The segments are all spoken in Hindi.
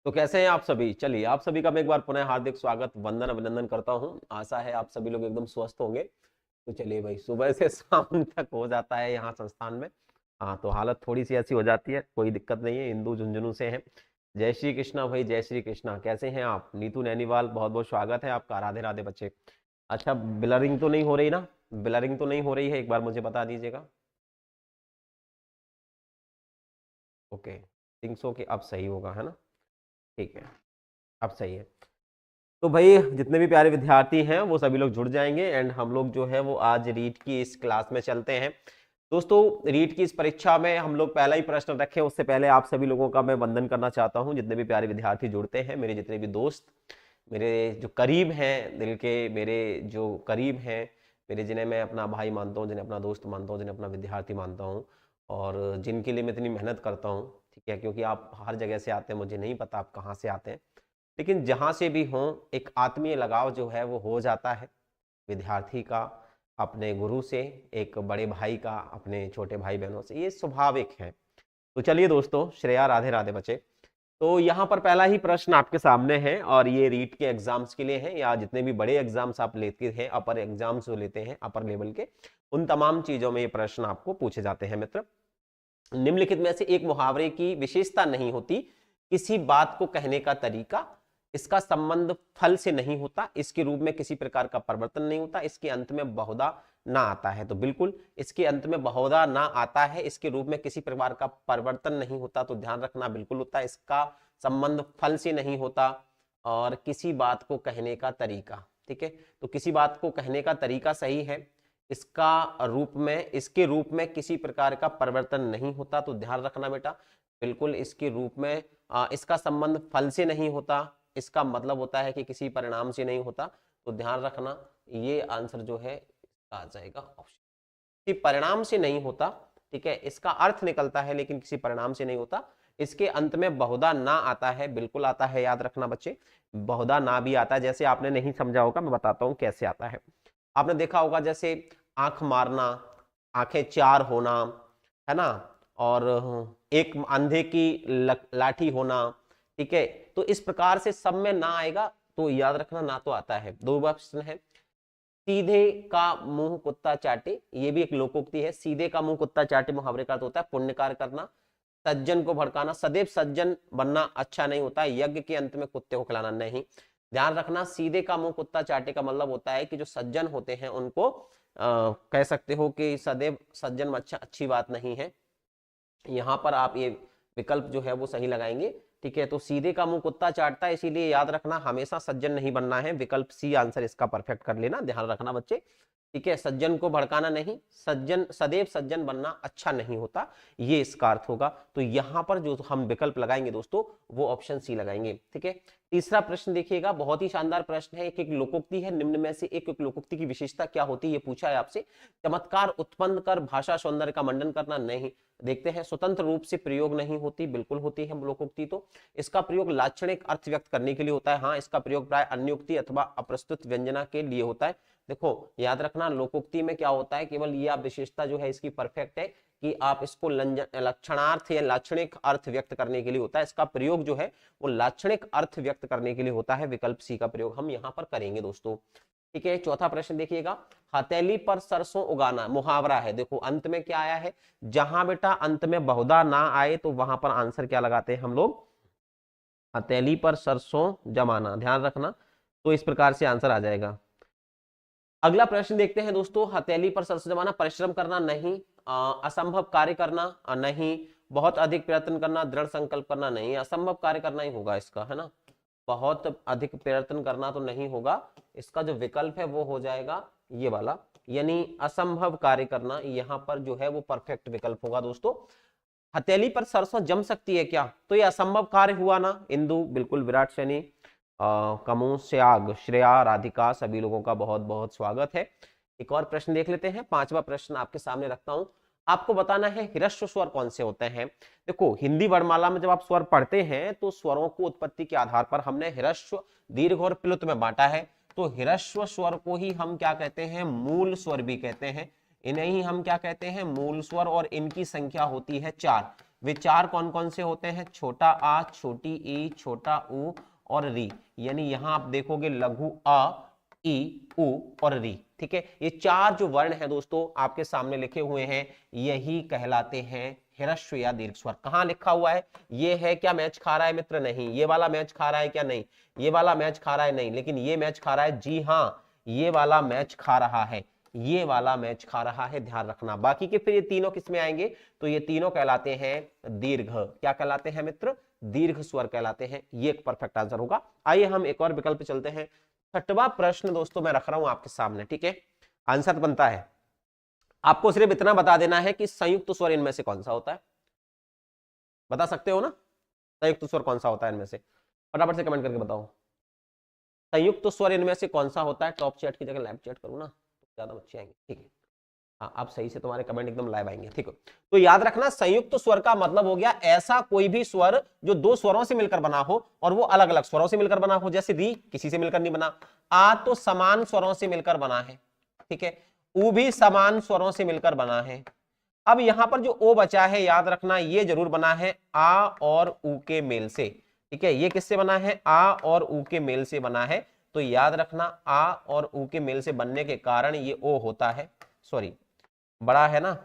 तो कैसे हैं आप सभी। चलिए आप सभी का मैं एक बार पुनः हार्दिक स्वागत वंदन अभिनंदन करता हूं। आशा है आप सभी लोग एकदम स्वस्थ होंगे। तो चलिए भाई, सुबह से शाम तक हो जाता है यहाँ संस्थान में। हाँ, तो हालत थोड़ी सी ऐसी हो जाती है, कोई दिक्कत नहीं है। हिंदू झुंझुनू से हैं। जय श्री कृष्णा भाई, जय श्री कृष्णा। कैसे हैं आप? नीतू नैनीवाल, बहुत बहुत स्वागत है आपका। राधे राधे बच्चे। अच्छा, ब्लरिंग तो नहीं हो रही ना? ब्लरिंग तो नहीं हो रही है, एक बार मुझे बता दीजिएगा। ओके, थिंक सो कि अब सही होगा, है ना? ठीक है, अब सही है। तो भाई, जितने भी प्यारे विद्यार्थी हैं वो सभी लोग जुड़ जाएंगे एंड हम लोग जो है वो आज रीट की इस क्लास में चलते हैं। दोस्तों, रीट की इस परीक्षा में हम लोग पहला ही प्रश्न रखें उससे पहले आप सभी लोगों का मैं वंदन करना चाहता हूं। जितने भी प्यारे विद्यार्थी जुड़ते हैं, मेरे जितने भी दोस्त, मेरे जो करीब हैं दिल के, मेरे जो करीब हैं, मेरे जिन्हें मैं अपना भाई मानता हूँ, जिन्हें अपना दोस्त मानता हूँ, जिन्हें अपना विद्यार्थी मानता हूँ, और जिनके लिए मैं इतनी मेहनत करता हूँ। ठीक है, क्योंकि आप हर जगह से आते हैं, मुझे नहीं पता आप कहाँ से आते हैं, लेकिन जहां से भी हों एक आत्मीय लगाव जो है वो हो जाता है विद्यार्थी का अपने गुरु से, एक बड़े भाई का अपने छोटे भाई बहनों से, ये स्वाभाविक है। तो चलिए दोस्तों, श्रेया राधे राधे बचे। तो यहाँ पर पहला ही प्रश्न आपके सामने है और ये रीट के एग्जाम्स के लिए है, या जितने भी बड़े एग्जाम्स आप लेते हैं, अपर एग्जाम्स जो लेते हैं अपर लेवल के, उन तमाम चीजों में ये प्रश्न आपको पूछे जाते हैं मित्र। निम्नलिखित में से एक मुहावरे की विशेषता नहीं होती। किसी बात को कहने का तरीका, इसका संबंध फल से नहीं होता, इसके रूप में किसी प्रकार का परिवर्तन नहीं होता, इसके अंत में बहुधा ना आता है। तो बिल्कुल इसके अंत में बहुधा ना आता है, इसके रूप में किसी प्रकार का परिवर्तन नहीं होता, तो ध्यान रखना बिल्कुल होता है। इसका संबंध फल से नहीं होता और किसी बात को कहने का तरीका। ठीक है, तो किसी बात को कहने का तरीका सही है। इसका रूप में, इसके रूप में किसी प्रकार का परिवर्तन नहीं होता, तो ध्यान रखना बेटा, बिल्कुल इसके रूप में इसका संबंध फल से नहीं होता, इसका मतलब होता है कि किसी परिणाम से नहीं होता, तो ध्यान रखना ये आंसर जो है इसका आ जाएगा ऑप्शन, किसी परिणाम से नहीं होता। ठीक है, इसका अर्थ निकलता है लेकिन किसी परिणाम से नहीं होता। इसके अंत में बहुधा ना आता है, बिल्कुल आता है, याद रखना बच्चे, बहुधा ना भी आता है। जैसे आपने नहीं समझा होगा, मैं बताता हूं कैसे आता है। आपने देखा होगा जैसे आंख मारना, आंखें चार होना, है ना, और एक अंधे की लाठी होना। ठीक है, तो इस प्रकार से सब में ना आएगा, तो याद रखना ना तो आता है। दो ऑप्शन है। सीधे का मुंह कुत्ता चाटे, ये भी एक लोकोक्ति है। सीधे का मुंह कुत्ता चाटे मुहावरे का अर्थ होता है पुण्य कार्य करना। सज्जन को भड़काना, सदैव सज्जन बनना अच्छा नहीं होता, यज्ञ के अंत में कुत्ते को खिलाना नहीं। ध्यान रखना, सीधे का मुंह कुत्ता चाटे का मतलब होता है कि जो सज्जन होते हैं उनको कह सकते हो कि सदैव सज्जन अच्छा अच्छी बात नहीं है। यहां पर आप ये विकल्प जो है वो सही लगाएंगे। ठीक है, तो सीधे का मुंह कुत्ता चाटता है, इसीलिए याद रखना हमेशा सज्जन नहीं बनना है। विकल्प सी आंसर इसका परफेक्ट कर लेना, ध्यान रखना बच्चे। ठीक है, सज्जन को भड़काना नहीं, सज्जन सदैव सज्जन बनना अच्छा नहीं होता, ये इसका अर्थ होगा। तो यहां पर जो हम विकल्प लगाएंगे दोस्तों, वो ऑप्शन सी लगाएंगे। ठीक है, तीसरा प्रश्न देखिएगा, बहुत ही शानदार प्रश्न है। एक एक लोकोक्ति है, निम्न में से एक एक लोकोक्ति की विशेषता क्या होती है, ये पूछा है आपसे। चमत्कार उत्पन्न कर भाषा सौंदर्य का मंडन करना नहीं। देखते हैं, स्वतंत्र रूप से प्रयोग नहीं होती, बिल्कुल होती है लोकोक्ति। तो इसका प्रयोग लाक्षणिक अर्थ व्यक्त करने के लिए होता है। हाँ, इसका प्रयोग प्राय अन्योक्ति अथवा अप्रस्तुत व्यंजना के लिए होता है। देखो याद रखना, लोकोक्ति में क्या होता है, केवल ये आप विशेषता जो है इसकी परफेक्ट है कि आप इसको लक्षणार्थ या लाक्षणिक अर्थ व्यक्त करने के लिए होता है। इसका प्रयोग जो है वो लाक्षणिक अर्थ व्यक्त करने के लिए होता है। विकल्प सी का प्रयोग हम यहां पर करेंगे दोस्तों। ठीक है, चौथा प्रश्न देखिएगा, हथेली पर सरसों उगाना मुहावरा है। देखो अंत में क्या आया है, जहां बेटा अंत में बहुधा ना आए तो वहां पर आंसर क्या लगाते हैं हम लोग, हथेली पर सरसों जमाना। ध्यान रखना, तो इस प्रकार से आंसर आ जाएगा। अगला प्रश्न देखते हैं दोस्तों, हथेली पर सरसों जमाना, परिश्रम करना नहीं, असंभव कार्य करना नहीं, बहुत अधिक प्रयत्न करना, दृढ़ संकल्प करना नहीं। असंभव कार्य करना ही होगा इसका, है ना, बहुत अधिक प्रयत्न करना तो नहीं होगा। इसका जो विकल्प है वो हो जाएगा ये वाला, यानी असंभव कार्य करना, यहां पर जो है वो परफेक्ट विकल्प होगा दोस्तों। हथेली पर सरसों जम सकती है क्या, तो ये असंभव कार्य हुआ ना। इंदु बिल्कुल, विराट सैनी, कमू स्याग, श्रेया, राधिका, सभी लोगों का बहुत बहुत स्वागत है। एक और प्रश्न देख लेते हैं, पांचवा प्रश्न आपके सामने रखता हूं। आपको बताना है ह्रस्व स्वर कौन से होते हैं। देखो हिंदी वर्णमाला में जब आप स्वर पढ़ते हैं तो स्वरों को उत्पत्ति के आधार पर हमने ह्रस्व, दीर्घ और प्लुत में बांटा है। तो ह्रस्व स्वर को ही हम क्या कहते हैं, मूल स्वर भी कहते हैं। इन्हें ही हम क्या कहते हैं, मूल स्वर, और इनकी संख्या होती है 4। वे चार कौन कौन से होते हैं? छोटा आ, छोटी ई, छोटा ऊ और री। यानी यहां आप देखोगे लघु अ, ई, उ और री। ठीक है, ये चार जो वर्ण हैं दोस्तों आपके सामने लिखे हुए हैं, यही कहलाते हैं ह्रस्व या दीर्घ स्वर। कहां लिखा हुआ है? ये है क्या मैच खा रहा है मित्र? नहीं। ये वाला मैच खा रहा है क्या? नहीं। ये वाला मैच खा रहा है? नहीं। लेकिन ये मैच खा रहा है, जी हाँ, ये वाला मैच खा रहा है, ये वाला मैच खा रहा है, ध्यान रखना। बाकी के फिर ये तीनों किसमें आएंगे? तो ये तीनों कहलाते हैं दीर्घ। क्या कहलाते हैं मित्र? दीर्घ स्वर कहलाते हैं। ये एक परफेक्ट आंसर होगा। आइए हम एक और विकल्प चलते हैं। छठवां प्रश्न दोस्तों मैं रख रहा हूं आपके सामने। ठीक है, आंसर बनता है, आपको सिर्फ इतना बता देना है कि संयुक्त स्वर इनमें से कौन सा होता है। बता सकते हो ना संयुक्त स्वर कौन सा होता है इनमें से? फटाफट से कमेंट करके बताओ, संयुक्त स्वर इनमें से कौन सा होता है? टॉप चैट की जगह लाइव चैट करूँ ना तो ज्यादा बच्चे आएंगे। ठीक है, हाँ अब सही से तुम्हारे कमेंट एकदम लाइव आएंगे। ठीक है, तो याद रखना संयुक्त स्वर का मतलब हो गया ऐसा कोई भी स्वर जो दो स्वरों से मिलकर बना हो और वो अलग अलग स्वरों से मिलकर बना हो। जैसे री किसी से मिलकर नहीं बना, आ तो समान स्वरों से मिलकर बना है। ठीक है, ऊ भी समान स्वरों से मिलकर बना है। अब यहां पर जो ओ बचा है, याद रखना ये जरूर बना है आ और ऊ के मेल से। ठीक है, ये किससे बना है? आ और ऊ के मेल से बना है। तो याद रखना आ और ऊ के मेल से बनने के कारण ये ओ होता है, सॉरी बड़ा है ना,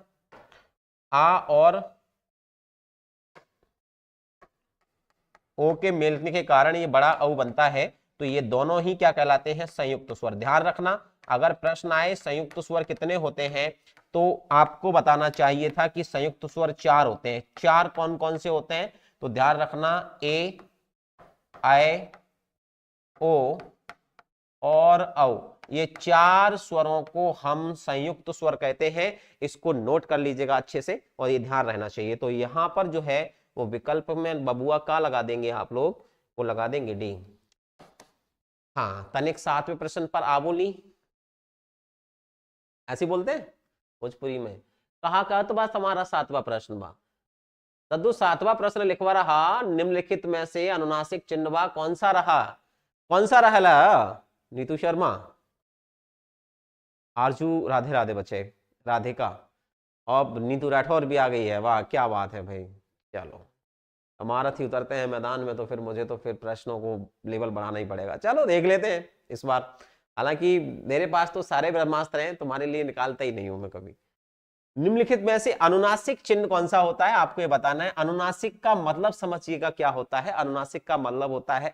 आ और ओ के मिलने के कारण ये बड़ा औ बनता है। तो ये दोनों ही क्या कहलाते हैं? संयुक्त स्वर। ध्यान रखना, अगर प्रश्न आए संयुक्त स्वर कितने होते हैं तो आपको बताना चाहिए था कि संयुक्त स्वर चार होते हैं। चार कौन कौन से होते हैं? तो ध्यान रखना, ए, आई, ओ और औ, ये चार स्वरों को हम संयुक्त स्वर कहते हैं। इसको नोट कर लीजिएगा अच्छे से और ये ध्यान रहना चाहिए। तो यहां पर जो है वो विकल्प में बबुआ का लगा देंगे आप लोग, वो लगा देंगे डी। हाँ, तनिक सातवें प्रश्न पर आ बोली, ऐसे बोलते हैं भोजपुरी में। कहा तो बस हमारा सातवां प्रश्न बा दद्दू, सातवां प्रश्न लिखवा रहा, निम्नलिखित में से अनुनासिक चिन्ह कौन सा रहा? कौन सा रहला नीतू शर्मा? आरजू राधे राधे बच्चे, राधिका। अब नीतू राठौर भी आ गई है, वाह क्या बात है भाई। चलो हमारा थी उतरते हैं मैदान में, तो फिर मुझे तो फिर प्रश्नों को लेवल बढ़ाना ही पड़ेगा। चलो देख लेते हैं इस बार। हालांकि मेरे पास तो सारे ब्रह्मास्त्र हैं, तुम्हारे लिए निकालता ही नहीं हूं मैं कभी। निम्नलिखित में से अनुनासिक चिन्ह कौन सा होता है? आपको ये बताना है। अनुनासिक का मतलब समझिएगा क्या होता है। अनुनासिक का मतलब होता है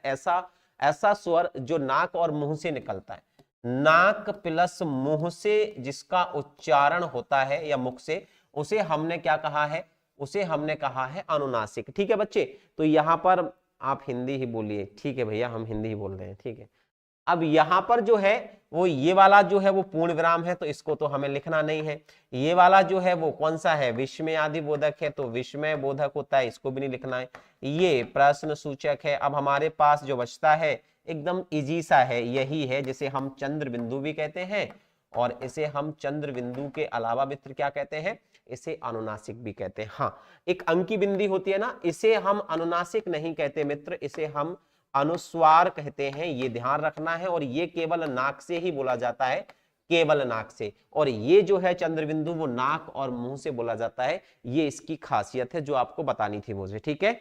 ऐसा स्वर जो नाक और मुंह से निकलता है। नाक प्लस मुंह से जिसका उच्चारण होता है या मुख से, उसे हमने क्या कहा है? उसे हमने कहा है अनुनासिक। ठीक है बच्चे, तो यहां पर आप हिंदी ही बोलिए। ठीक है भैया, हम हिंदी ही बोल रहे हैं। ठीक है, अब यहां पर जो है वो ये वाला जो है वो पूर्ण विराम है, तो इसको तो हमें लिखना नहीं है। ये वाला जो है वो कौन सा है? विस्मय आदि बोधक है, तो विस्मय बोधक होता है, इसको भी नहीं लिखना है। ये प्रश्न सूचक है। अब हमारे पास जो बचता है एकदम इजी सा है, यही है जिसे हम चंद्र बिंदु भी कहते हैं, और इसे हम चंद्र बिंदु के अलावा मित्र क्या कहते हैं? इसे अनुनासिक भी कहते हैं। हाँ, एक अंकी बिंदी होती है ना, इसे हम अनुनासिक नहीं कहते मित्र, इसे हम अनुस्वार कहते हैं। ये ध्यान रखना है, और ये केवल नाक से ही बोला जाता है, केवल नाक से। और ये जो है चंद्र बिंदु वो नाक और मुंह से बोला जाता है। ये इसकी खासियत है जो आपको बतानी थी मुझे। ठीक है,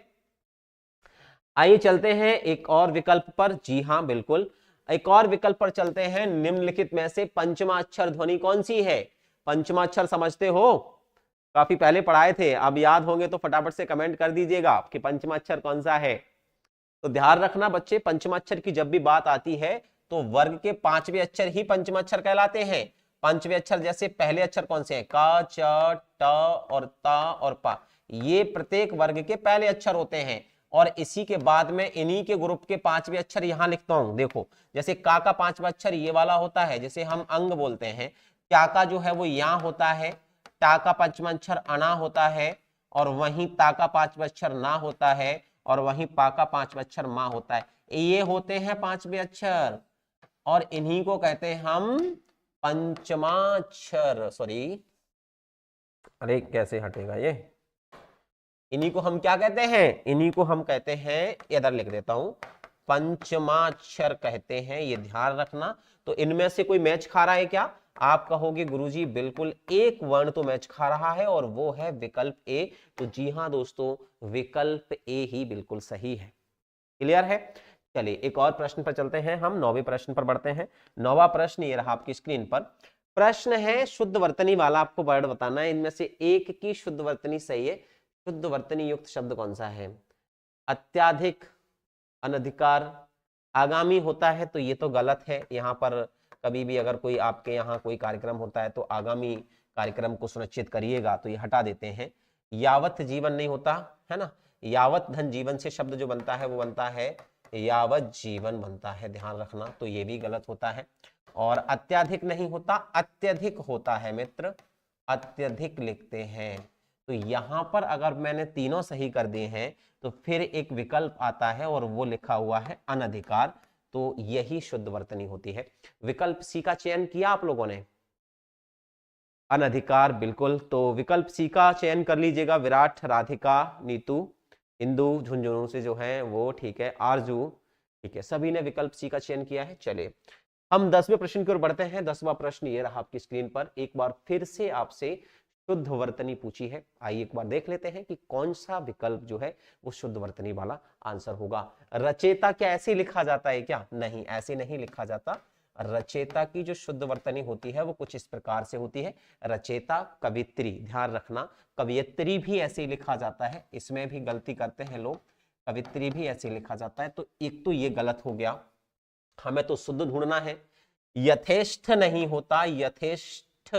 आइए चलते हैं एक और विकल्प पर। जी हाँ बिल्कुल, एक और विकल्प पर चलते हैं। निम्नलिखित में से पंचमा अक्षर ध्वनि कौन सी है? पंचमा अक्षर समझते हो? काफी पहले पढ़ाए थे, अब याद होंगे तो फटाफट से कमेंट कर दीजिएगा कि पंचमा अक्षर कौन सा है। तो ध्यान रखना बच्चे, पंचमाक्षर की जब भी बात आती है तो वर्ग के पांचवें अक्षर ही पंचमाक्षर कहलाते हैं। पांचवें अक्षर जैसे पहले अक्षर कौन से हैं? क, च, ट और त और प, ये प्रत्येक वर्ग के पहले अक्षर होते हैं। और इसी के बाद में इन्हीं के ग्रुप के पांचवें अक्षर यहां लिखता हूं। देखो, जैसे का पांचवा अक्षर ये वाला होता है, जैसे हम अंग बोलते हैं। क्या का जो है वो यहाँ होता है, टा का पांचवा अक्षर अना होता है, और वहीं ता का पांचवा अक्षर ना होता है, और वहीं पा का पांचवा अक्षर मां होता है। ये होते हैं पांचवें अक्षर, और इन्हीं को कहते हैं हम पंचमाक्षर। सॉरी, अरे कैसे हटेगा ये? इन्हीं को हम क्या कहते हैं? इन्हीं को हम कहते हैं, इधर लिख देता हूं, पंचमाक्षर कहते हैं। ये ध्यान रखना। तो इनमें से कोई मैच खा रहा है क्या? आप कहोगे गुरुजी बिल्कुल एक वर्ण तो मैच खा रहा है और वो है विकल्प ए। तो जी हाँ दोस्तों, विकल्प ए ही बिल्कुल सही है। क्लियर है? चलिए एक और प्रश्न पर चलते हैं, हम 9वें प्रश्न पर बढ़ते हैं। 9वां प्रश्न ये रहा आपकी स्क्रीन पर। प्रश्न है शुद्ध वर्तनी वाला, आपको वर्ड बताना है, इनमें से एक की शुद्ध वर्तनी सही है। शुद्ध वर्तनी युक्त शब्द कौन सा है? अत्याधिक, अनधिकार, आगामी होता है तो ये तो गलत है। यहाँ पर कभी भी अगर कोई आपके यहाँ कोई कार्यक्रम होता है तो आगामी कार्यक्रम को सुनिश्चित करिएगा, तो ये हटा देते हैं। यावत जीवन नहीं होता है ना, यावत धन जीवन से शब्द जो बनता है वो बनता है यावत जीवन बनता है, ध्यान रखना, तो ये भी गलत होता है। और अत्याधिक नहीं होता, अत्यधिक होता है मित्र, अत्यधिक लिखते हैं। तो यहां पर अगर मैंने तीनों सही कर दिए हैं तो फिर एक विकल्प आता है और वो लिखा हुआ है अनधिकार, तो यही शुद्ध वर्तनी होती है। विकल्प सी का चयन किया आप लोगों ने? अनधिकार, बिल्कुल। तो विकल्प सी का चयन कर लीजिएगा। विराट, राधिका, नीतू, इंदु झुंझुनू से जो है वो, ठीक है, आरजू, ठीक है, सभी ने विकल्प सी का चयन किया है। चलिए हम 10वें प्रश्न की ओर बढ़ते हैं। 10वां प्रश्न ये रहा आपकी स्क्रीन पर। एक बार फिर से आपसे शुद्ध वर्तनी पूछी है, आइए एक बार देख लेते हैं कि कौन सा विकल्प जो है वो शुद्ध वर्तनी वाला आंसर होगा। रचेता क्या ऐसे लिखा जाता है क्या? नहीं, ऐसे नहीं लिखा जाता। रचेता की जो शुद्ध वर्तनी होती है वो कुछ इस प्रकार से होती है। रचेता, कवित्री, ध्यान रखना, कवियत्री भी ऐसे ही लिखा जाता है, इसमें भी गलती करते हैं लोग, कवित्री भी ऐसे लिखा जाता है। तो एक तो ये गलत हो गया, हमें तो शुद्ध ढूंढना है। यथेष्ट नहीं होता, यथेष्ट,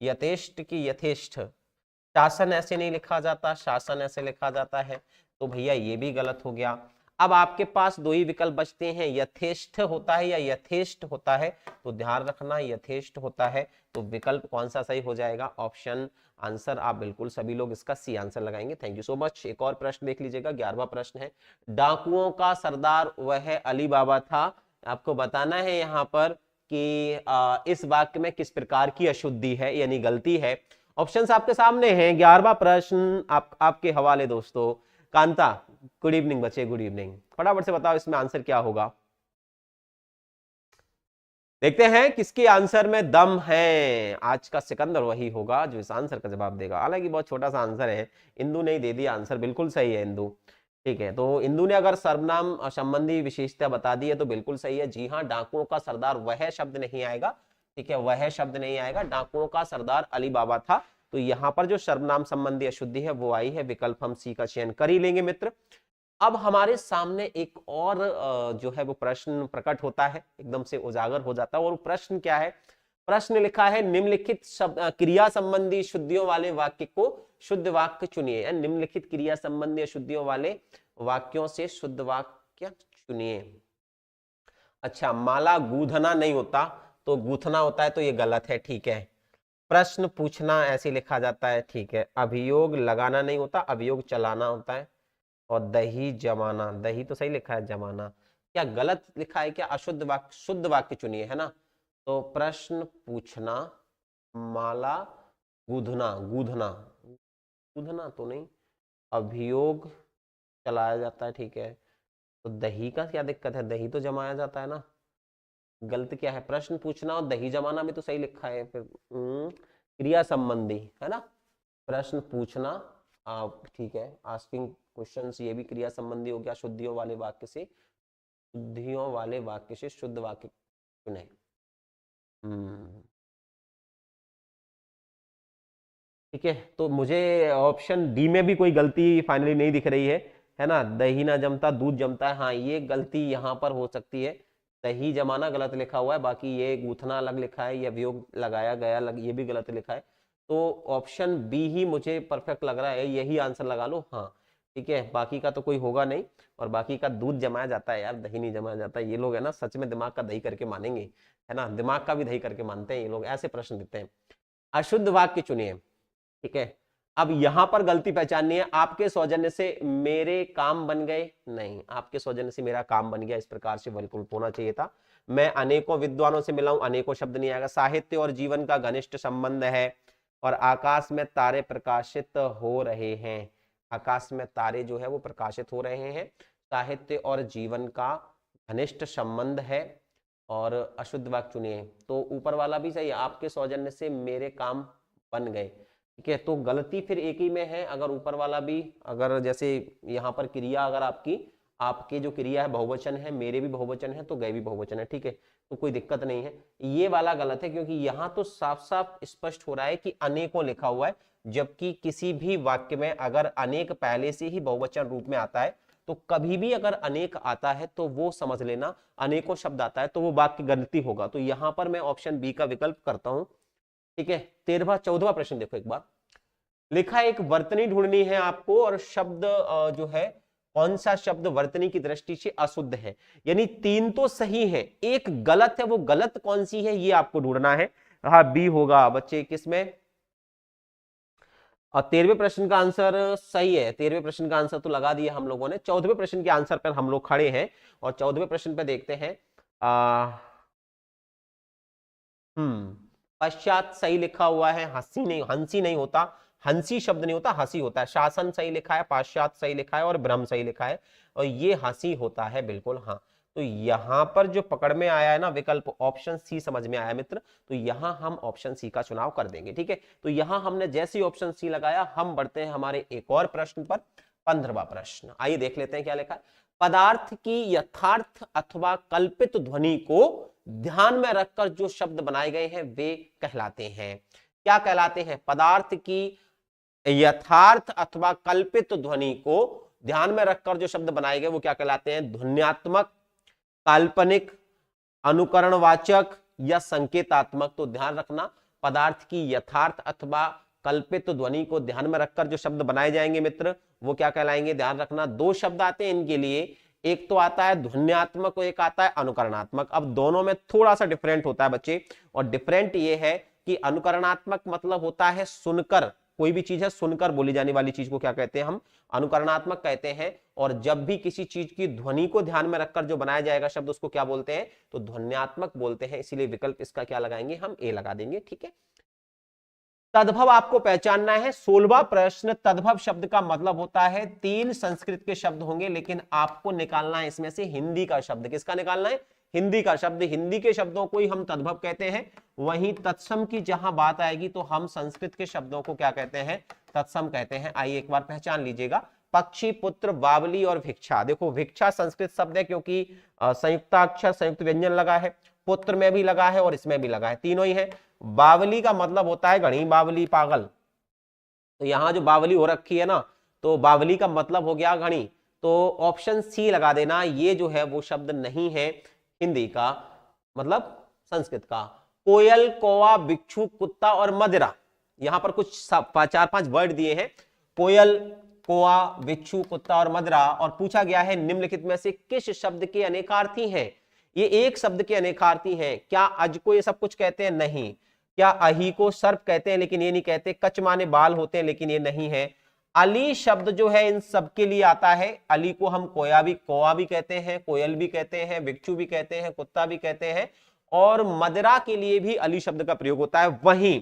यथेष्ट की यथेष्ट। शासन ऐसे नहीं लिखा जाता, शासन ऐसे लिखा जाता है, तो भैया ये भी गलत हो गया। अब आपके पास दो ही विकल्प बचते हैं, यथेष्ट होता है या यथेष्ट होता है। तो ध्यान रखना यथेष्ट होता है, तो विकल्प कौन सा सही हो जाएगा? ऑप्शन आंसर आप बिल्कुल सभी लोग इसका सी आंसर लगाएंगे। Thank you so much. एक और प्रश्न देख लीजिएगा, 11वां प्रश्न है। डाकुओं का सरदार वह अली बाबा था। आपको बताना है यहाँ पर कि इस वाक्य में किस प्रकार की अशुद्धि है यानी गलती है। ऑप्शंस आपके सामने हैं। 11वां प्रश्न आपके हवाले दोस्तों। कांता, गुड इवनिंग बच्चे, गुड इवनिंग। फटाफट से बताओ इसमें आंसर क्या होगा। देखते हैं किसके आंसर में दम है। आज का सिकंदर वही होगा जो इस आंसर का जवाब देगा। हालांकि बहुत छोटा सा आंसर है, इंदु ने दे दिया आंसर, बिल्कुल सही है इंदु। ठीक है, तो इंदु ने अगर सर्वनाम संबंधी विशेषता बता दी है तो बिल्कुल सही है। जी हाँ, डाकुओं का सरदार वह शब्द नहीं आएगा, ठीक है, वह शब्द नहीं आएगा, डाकुओं का सरदार अली बाबा था। तो यहाँ पर जो सर्वनाम संबंधी अशुद्धि है वो आई है, विकल्प हम सी का चयन कर ही लेंगे मित्र। अब हमारे सामने एक और जो है वो प्रश्न प्रकट होता है, एकदम से उजागर हो जाता है। और प्रश्न क्या है? प्रश्न लिखा है निम्नलिखित शब्द क्रिया संबंधी शुद्धियों वाले वाक्य को शुद्ध वाक्य चुनिए। निम्नलिखित क्रिया संबंधी अशुद्धियों वाले वाक्यों से शुद्ध वाक्य चुनिए। अच्छा, माला गूंथना नहीं होता तो गूंथना होता है, तो ये गलत है, ठीक है। प्रश्न पूछना ऐसे लिखा जाता है, ठीक है। अभियोग लगाना नहीं होता, अभियोग चलाना होता है। और दही जमाना, दही तो सही लिखा है, जमाना क्या गलत लिखा है क्या? अशुद्ध वाक्य, शुद्ध वाक्य चुनिए, है ना। तो प्रश्न पूछना, माला गूंथना, गूंथना, गूंथना तो नहीं, अभियोग चलाया जाता है, ठीक है। तो दही का क्या दिक्कत है? दही तो जमाया जाता है ना, गलत क्या है? प्रश्न पूछना और दही जमाना भी तो सही लिखा है। फिर क्रिया संबंधी, है ना, प्रश्न पूछना, ठीक है, आस्किंग क्वेश्चंस, ये भी क्रिया संबंधी हो गया। शुद्धियों वाले वाक्य से, शुद्धियों वाले वाक्य से शुद्ध वाक्य चुने। ठीक है, तो मुझे ऑप्शन डी में भी कोई गलती फाइनली नहीं दिख रही है ना। दही ना जमता दूध जमता है, हाँ ये गलती यहाँ पर हो सकती है। दही जमाना गलत लिखा हुआ है, बाकी ये गूंथना अलग लिखा है, ये अभियोग लगाया गया अलग, ये भी गलत लिखा है। तो ऑप्शन बी ही मुझे परफेक्ट लग रहा है, यही आंसर लगा लो। हाँ ठीक है, बाकी का तो कोई होगा नहीं। और बाकी का दूध जमाया जाता है यार, दही नहीं जमाया जाता। ये लोग है ना सच में दिमाग का दही करके मानेंगे, है ना, दिमाग का भी दही करके मानते हैं ये लोग, ऐसे प्रश्न देते हैं। अशुद्ध वाक्य चुनिए, ठीक है। अब यहां पर गलती पहचाननी है। आपके सौजन्य से मेरे काम बन गए, नहीं, आपके सौजन्य से मेरा काम बन गया, इस प्रकार से बिल्कुल होना चाहिए था। मैं अनेकों विद्वानों से मिला हूं, अनेकों शब्द नहीं आएगा। साहित्य और जीवन का घनिष्ठ संबंध है, और आकाश में तारे प्रकाशित हो रहे हैं। आकाश में तारे जो है वो प्रकाशित हो रहे हैं। साहित्य और जीवन का घनिष्ठ संबंध है, और अशुद्ध वाक्य चुनिए। तो ऊपर वाला भी सही है, आपके सौजन्य से मेरे काम बन गए, ठीक है। तो गलती फिर एक ही में है, अगर ऊपर वाला भी, अगर जैसे यहाँ पर क्रिया अगर आपकी, आपके जो क्रिया है बहुवचन है, मेरे भी बहुवचन है, तो गए भी बहुवचन है, ठीक है, तो कोई दिक्कत नहीं है। ये वाला गलत है, क्योंकि यहां तो साफ साफ स्पष्ट हो रहा है कि अनेकों लिखा हुआ है, जबकि किसी भी वाक्य में अगर अनेक पहले से ही बहुवचन रूप में आता है, तो कभी भी अगर अनेक आता है तो वो समझ लेना, अनेकों शब्द आता है तो वो वाक्य गलती होगा। तो यहां पर मैं ऑप्शन बी का विकल्प करता हूं, ठीक है। 13वां 14वां प्रश्न देखो एक बार, लिखा है एक वर्तनी ढूंढनी है आपको, और शब्द जो है, कौन सा शब्द वर्तनी की दृष्टि से अशुद्ध है, यानी 3 तो सही है, एक गलत है, वो गलत कौन सी है ये आपको ढूंढना है। हाँ बी होगा बच्चे किसमें, और 13वें प्रश्न का आंसर सही है, 13वें प्रश्न का आंसर तो लगा दिया हम लोगों ने। 14वें प्रश्न के आंसर पर हम लोग खड़े हैं, और 14वें प्रश्न पे देखते हैं। पश्चात सही लिखा हुआ है, हंसी नहीं, हंसी नहीं होता, हंसी शब्द नहीं होता, हंसी होता है। शासन सही लिखा है, पाश्चात सही लिखा है, और भ्रम सही लिखा है, और ये हंसी होता है बिल्कुल, हाँ। तो यहां पर जो पकड़ में आया है ना विकल्प, ऑप्शन सी समझ में आया मित्र, तो यहां हम ऑप्शन सी का चुनाव कर देंगे, ठीक है। तो यहां हमने जैसे ही ऑप्शन सी लगाया, हम बढ़ते हैं हमारे एक और प्रश्न पर, 15वां प्रश्न। आइए देख लेते हैं क्या लिखा है। पदार्थ की यथार्थ अथवा कल्पित ध्वनि को ध्यान में रखकर जो शब्द बनाए गए हैं वे कहलाते हैं, क्या कहलाते हैं? पदार्थ की यथार्थ अथवा कल्पित ध्वनि को ध्यान में रखकर जो शब्द बनाए गए वो क्या कहलाते हैं? ध्वन्यात्मक, काल्पनिक, अनुकरणवाचक या संकेतात्मक। तो ध्यान रखना, पदार्थ की यथार्थ अथवा कल्पित ध्वनि को ध्यान में रखकर जो शब्द बनाए जाएंगे मित्र, वो क्या कहलाएंगे? ध्यान रखना, 2 शब्द आते हैं इनके लिए, एक तो आता है ध्वन्यात्मक और एक आता है अनुकरणात्मक। अब दोनों में थोड़ा सा डिफरेंट होता है बच्चे, और डिफरेंट ये है कि अनुकरणात्मक मतलब होता है सुनकर, कोई भी चीज है सुनकर बोली जाने वाली चीज को क्या कहते हैं? हम अनुकरणात्मक कहते हैं। और जब भी किसी चीज की ध्वनि को ध्यान में रखकर जो बनाया जाएगा शब्द, उसको क्या बोलते हैं? तो ध्वन्यात्मक बोलते हैं। इसीलिए विकल्प इसका क्या लगाएंगे? हम ए लगा देंगे, ठीक है। तद्भव आपको पहचानना है। 16वां प्रश्न, तद्भव शब्द का मतलब होता है 3 संस्कृत के शब्द होंगे, लेकिन आपको निकालना है इसमें से हिंदी का शब्द। किसका निकालना है? हिंदी का शब्द। हिंदी के शब्दों को ही हम तद्भव कहते हैं। वहीं तत्सम की जहां बात आएगी तो हम संस्कृत के शब्दों को क्या कहते हैं? तत्सम कहते हैं। आइए एक बार पहचान लीजिएगा। पक्षी, पुत्र, बावली और भिक्षा। देखो भिक्षा संस्कृत शब्द है, क्योंकि संयुक्ताक्षर संयुक्त व्यंजन लगा है, पुत्र में भी लगा है और इसमें भी लगा है, तीनों ही है। बावली का मतलब होता है घड़ी, बावली पागल। तो यहां जो बावली हो रखी है ना, तो बावली का मतलब हो गया घड़ी। तो ऑप्शन सी लगा देना, ये जो है वो शब्द नहीं है हिंदी का, मतलब संस्कृत का। कोयल, कौवा, बिच्छू, कुत्ता और मदिरा, यहां पर कुछ 4-5 वर्ड दिए हैं, कोयल, कौवा, बिच्छू, कुत्ता और मदिरा, और पूछा गया है निम्नलिखित में से किस शब्द के अनेकार्थी हैं? ये एक शब्द के अनेकार्थी हैं। क्या अज को ये सब कुछ कहते हैं? नहीं। क्या अही को सर्प कहते हैं? लेकिन ये नहीं कहते। कच माने बाल होते हैं, लेकिन ये नहीं है। अली शब्द जो है इन सब के लिए आता है। अली को हम कौवा भी कहते हैं, कोयल भी कहते हैं, बिच्छू भी कहते हैं, कुत्ता भी कहते हैं, और मदिरा के लिए भी अली शब्द का प्रयोग होता है। वहीं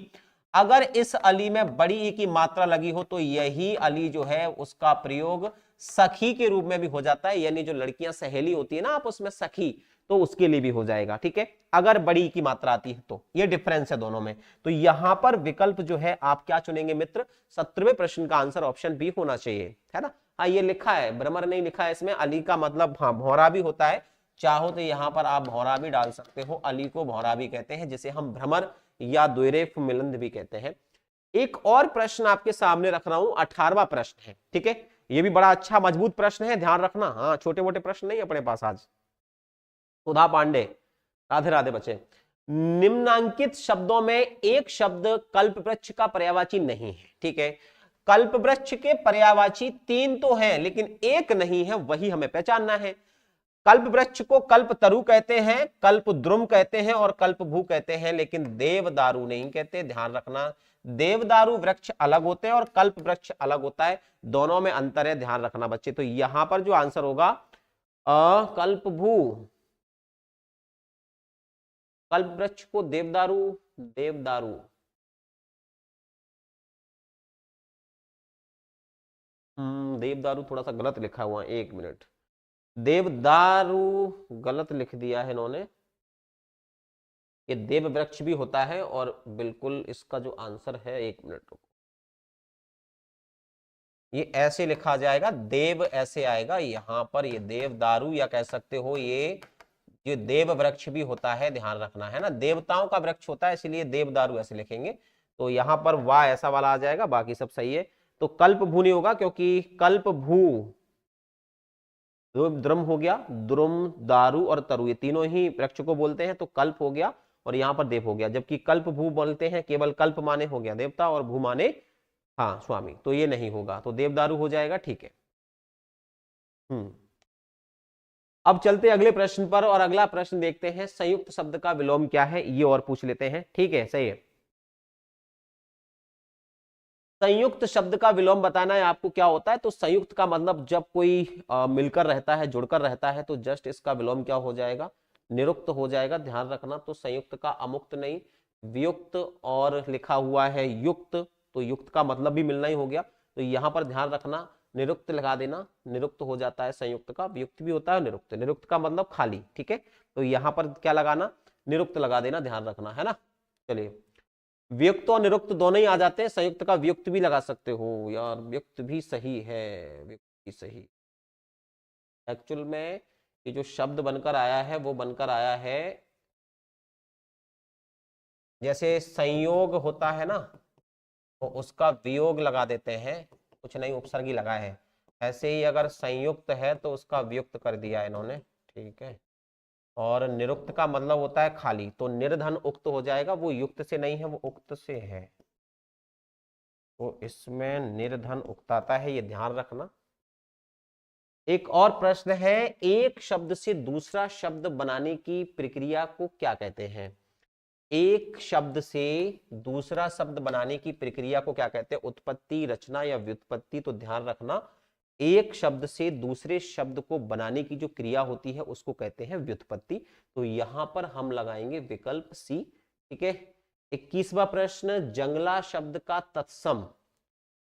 अगर इस अली में बड़ी ई की मात्रा लगी हो तो यही अली जो है उसका प्रयोग सखी के रूप में भी हो जाता है, यानी जो लड़कियां सहेली होती है ना आप उसमें सखी, तो उसके लिए भी हो जाएगा, ठीक है, अगर बड़ी की मात्रा आती है तो। ये डिफरेंस है दोनों में। तो यहां पर विकल्प जो है आप क्या चुनेंगे मित्र? 17वें प्रश्न का आंसर ऑप्शन बी होना चाहिए, है ना। हाँ ये लिखा है, भ्रमर नहीं लिखा है इसमें। अली का मतलब हाँ भौरा भी होता है, चाहो तो यहां पर आप भौरा भी डाल सकते हो। अली को भौरा भी कहते हैं, जिसे हम भ्रमर या द्विरेफ मिलंद भी कहते हैं। एक और प्रश्न आपके सामने रख रहा हूं, 18वां प्रश्न है, ठीक है। ये भी बड़ा अच्छा मजबूत प्रश्न है, ध्यान रखना। हाँ छोटे मोटे प्रश्न नहीं अपने पास आज। सुधा पांडे, राधे राधे बच्चे। निम्नांकित शब्दों में एक शब्द कल्प वृक्ष का पर्यायवाची नहीं है, ठीक है। कल्प वृक्ष के पर्यायवाची 3 तो हैं, लेकिन एक नहीं है, वही हमें पहचानना है। कल्प वृक्ष को कल्प तरु कहते हैं, कल्प द्रुम कहते हैं और कल्प भू कहते हैं, लेकिन देवदारू नहीं कहते। ध्यान रखना, देवदारू वृक्ष अलग होते हैं और कल्प वृक्ष अलग होता है, दोनों में अंतर है, ध्यान रखना बच्चे। तो यहां पर जो आंसर होगा कल्प भू, कल्प वृक्ष को देवदारू, देवदारू देवदारू थोड़ा सा गलत लिखा हुआ है, 1 मिनट। देवदारू गलत लिख दिया है इन्होंने, ये देव वृक्ष भी होता है, और बिल्कुल इसका जो आंसर है, 1 मिनट रुको, ये ऐसे लिखा जाएगा, देव ऐसे आएगा यहां पर, ये देवदारू या कह सकते हो ये देव वृक्ष भी होता है, ध्यान रखना है ना, देवताओं का वृक्ष होता है, इसलिए देवदारू ऐसे लिखेंगे। तो यहां पर वाह ऐसा वाला आ जाएगा, बाकी सब सही है। तो कल्प भू नहीं होगा, क्योंकि कल्प भू द्रुम हो गया, द्रुम, दारू और तरु, ये तीनों ही वृक्ष को बोलते हैं, तो कल्प हो गया और यहाँ पर देव हो गया। जबकि कल्प भू बोलते हैं, केवल कल्प माने हो गया देवता और भू माने हाँ स्वामी, तो ये नहीं होगा, तो देवदारू हो जाएगा, ठीक है। अब चलते अगले प्रश्न पर, और अगला प्रश्न देखते हैं, संयुक्त शब्द का विलोम क्या है, ये और पूछ लेते हैं, ठीक है, सही है। संयुक्त शब्द का विलोम बताना है आपको क्या होता है। तो संयुक्त का मतलब जब कोई मिलकर रहता है, जुड़कर रहता है, तो जस्ट इसका विलोम क्या हो जाएगा, निरुक्त हो जाएगा, ध्यान रखना। तो संयुक्त का अमुक्त नहीं, वियुक्त और लिखा हुआ है युक्त, तो युक्त का मतलब भी मिलना ही हो गया। तो यहां पर ध्यान रखना, निरुक्त लगा देना, निरुक्त हो जाता है संयुक्त का, वियुक्त भी होता है निरुक्त, निरुक्त का मतलब खाली, ठीक है। तो यहां पर क्या लगाना, निरुक्त लगा देना, ध्यान रखना है ना। चलिए, वियुक्त और निरुक्त दोनों ही आ जाते हैं, संयुक्त का वियुक्त भी लगा सकते हो यार, वियुक्त भी सही है, वियुक्त भी सही। एक्चुअल में ये जो शब्द बनकर आया है वो बनकर आया है, जैसे संयोग होता है ना, तो उसका वियोग लगा देते हैं, कुछ नहीं उपसर्गी लगा है, ऐसे ही अगर संयुक्त है तो उसका वियुक्त कर दिया इन्होंने, ठीक है। और निरुक्त का मतलब होता है खाली, तो निर्धन उक्त हो जाएगा, वो युक्त से नहीं है, वो उक्त से है, तो इसमें निर्धन उक्त आता है, ये ध्यान रखना। एक और प्रश्न है, एक शब्द से दूसरा शब्द बनाने की प्रक्रिया को क्या कहते हैं। एक शब्द से दूसरा शब्द बनाने की प्रक्रिया को क्या कहते हैं, उत्पत्ति, रचना या व्युत्पत्ति। तो ध्यान रखना, एक शब्द से दूसरे शब्द को बनाने की जो क्रिया होती है उसको कहते हैं व्युत्पत्ति। तो यहां पर हम लगाएंगे विकल्प सी, ठीक है। 21वां प्रश्न, जंगला शब्द का तत्सम,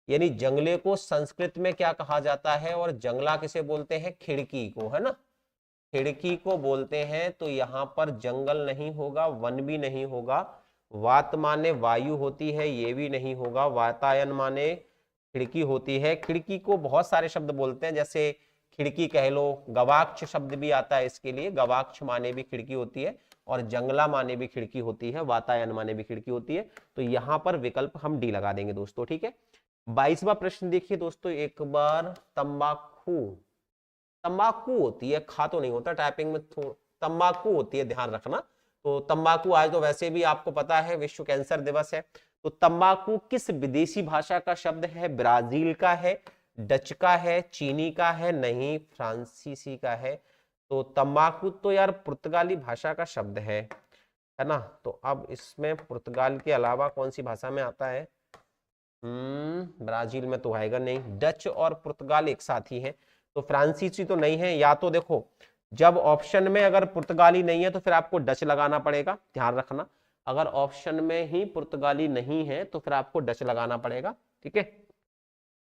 यानी जंगले को संस्कृत में क्या कहा जाता है, और जंगला किसे बोलते हैं, खिड़की को, है ना, खिड़की को बोलते हैं। तो यहां पर जंगल नहीं होगा, वन भी नहीं होगा, वात माने वायु होती है, ये भी नहीं होगा, वातायन माने खिड़की होती है। खिड़की को बहुत सारे शब्द बोलते हैं, जैसे खिड़की कह लो, गवाक्ष शब्द भी आता है इसके लिए, गवाक्ष माने भी खिड़की होती है, और जंगला माने भी खिड़की होती है, वातायन माने भी खिड़की होती है। तो यहां पर विकल्प हम डी लगा देंगे दोस्तों, ठीक है। 22वां प्रश्न देखिए दोस्तों एक बार, तंबाकू, तंबाकू होती है, खा तो नहीं होता, टाइपिंग में तंबाकू होती है, ध्यान रखना। तो तंबाकू आज तो वैसे भी आपको पता है विश्व कैंसर दिवस है। तो तंबाकू किस विदेशी भाषा का शब्द है, ब्राजील का है, डच का है, चीनी का है, नहीं फ्रांसीसी का है। तो तंबाकू तो यार पुर्तगाली भाषा का शब्द है ना। तो अब इसमें पुर्तगाल के अलावा कौन सी भाषा में आता है, ब्राजील में तो आएगा नहीं, डच और पुर्तगाल एक साथ ही है, तो फ्रांसीसी तो नहीं है। या तो देखो, जब ऑप्शन में अगर पुर्तगाली नहीं है तो फिर आपको डच लगाना पड़ेगा, ध्यान रखना। अगर ऑप्शन में ही पुर्तगाली नहीं है तो फिर आपको डच लगाना पड़ेगा, ठीक है।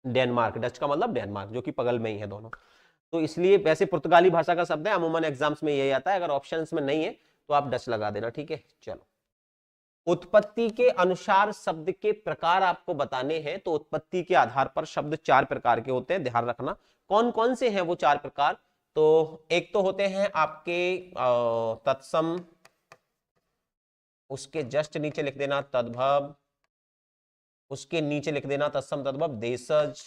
डेनमार्क, डच का मतलब डेनमार्क, जो कि बगल में ही है दोनों। तो इसलिए वैसे पुर्तगाली भाषा का शब्द है, अमूमन एग्जाम्स में यही आता है, अगर ऑप्शंस में नहीं है तो आप डच लगा देना, ठीक है। चलो, उत्पत्ति के अनुसार शब्द के प्रकार आपको बताने हैं। तो उत्पत्ति के आधार पर शब्द 4 प्रकार के होते हैं, ध्यान रखना। कौन कौन से हैं वो 4 प्रकार, तो एक तो होते हैं आपके तत्सम, उसके जस्ट नीचे लिख देना तद्भव, उसके नीचे लिख देना तत्सम तद्भव देशज,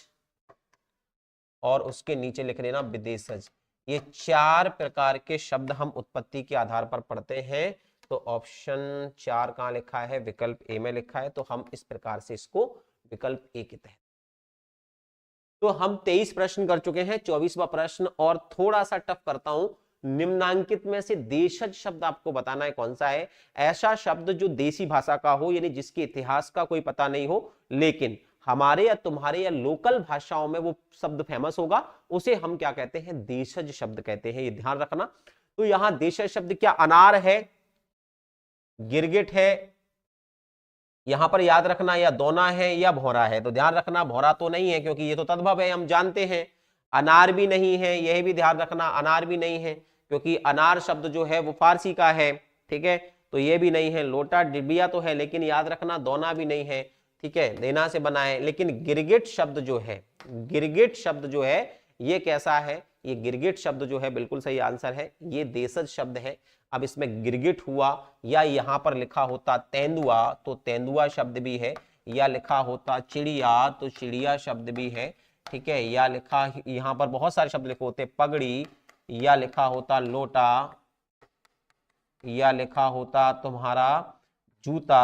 और उसके नीचे लिख देना विदेशज। ये 4 प्रकार के शब्द हम उत्पत्ति के आधार पर पढ़ते हैं। तो ऑप्शन 4 कहां लिखा है, विकल्प ए में लिखा है, तो हम इस प्रकार से इसको विकल्प ए के तहत। तो हम 23 प्रश्न कर चुके हैं, 24वां प्रश्न और थोड़ा सा टफ करता हूं। निम्नांकित में से देशज शब्द आपको बताना है कौन सा है। ऐसा शब्द जो देसी भाषा का हो, यानी जिसके इतिहास का कोई पता नहीं हो, लेकिन हमारे या तुम्हारे या लोकल भाषाओं में वो शब्द फेमस होगा, उसे हम क्या कहते हैं, देशज शब्द कहते हैं, ये ध्यान रखना। तो यहां देशज शब्द क्या, अनार है, गिरगिट है, यहां पर याद रखना, या दोना है या भौरा है। तो ध्यान रखना, भौरा तो नहीं है क्योंकि ये तो तद्भव है, हम जानते हैं। अनार भी नहीं है, यह भी ध्यान रखना, अनार भी नहीं है क्योंकि अनार शब्द जो है वो फारसी का है, ठीक है। तो ये भी नहीं है। लोटा डिबिया तो है लेकिन याद रखना दोना भी नहीं है, ठीक है, देना से बना है। लेकिन गिरगिट शब्द जो है, गिरगिट शब्द जो है ये कैसा है, ये गिरगिट शब्द जो है बिल्कुल सही आंसर है, ये देशज शब्द है। अब इसमें गिरगिट हुआ या यहां पर लिखा होता तेंदुआ तो तेंदुआ शब्द भी है, या लिखा होता चिड़िया तो चिड़िया शब्द भी है, ठीक है, या लिखा यहां पर बहुत सारे शब्द लिखे होते पगड़ी, या लिखा होता लोटा, या लिखा होता तुम्हारा जूता,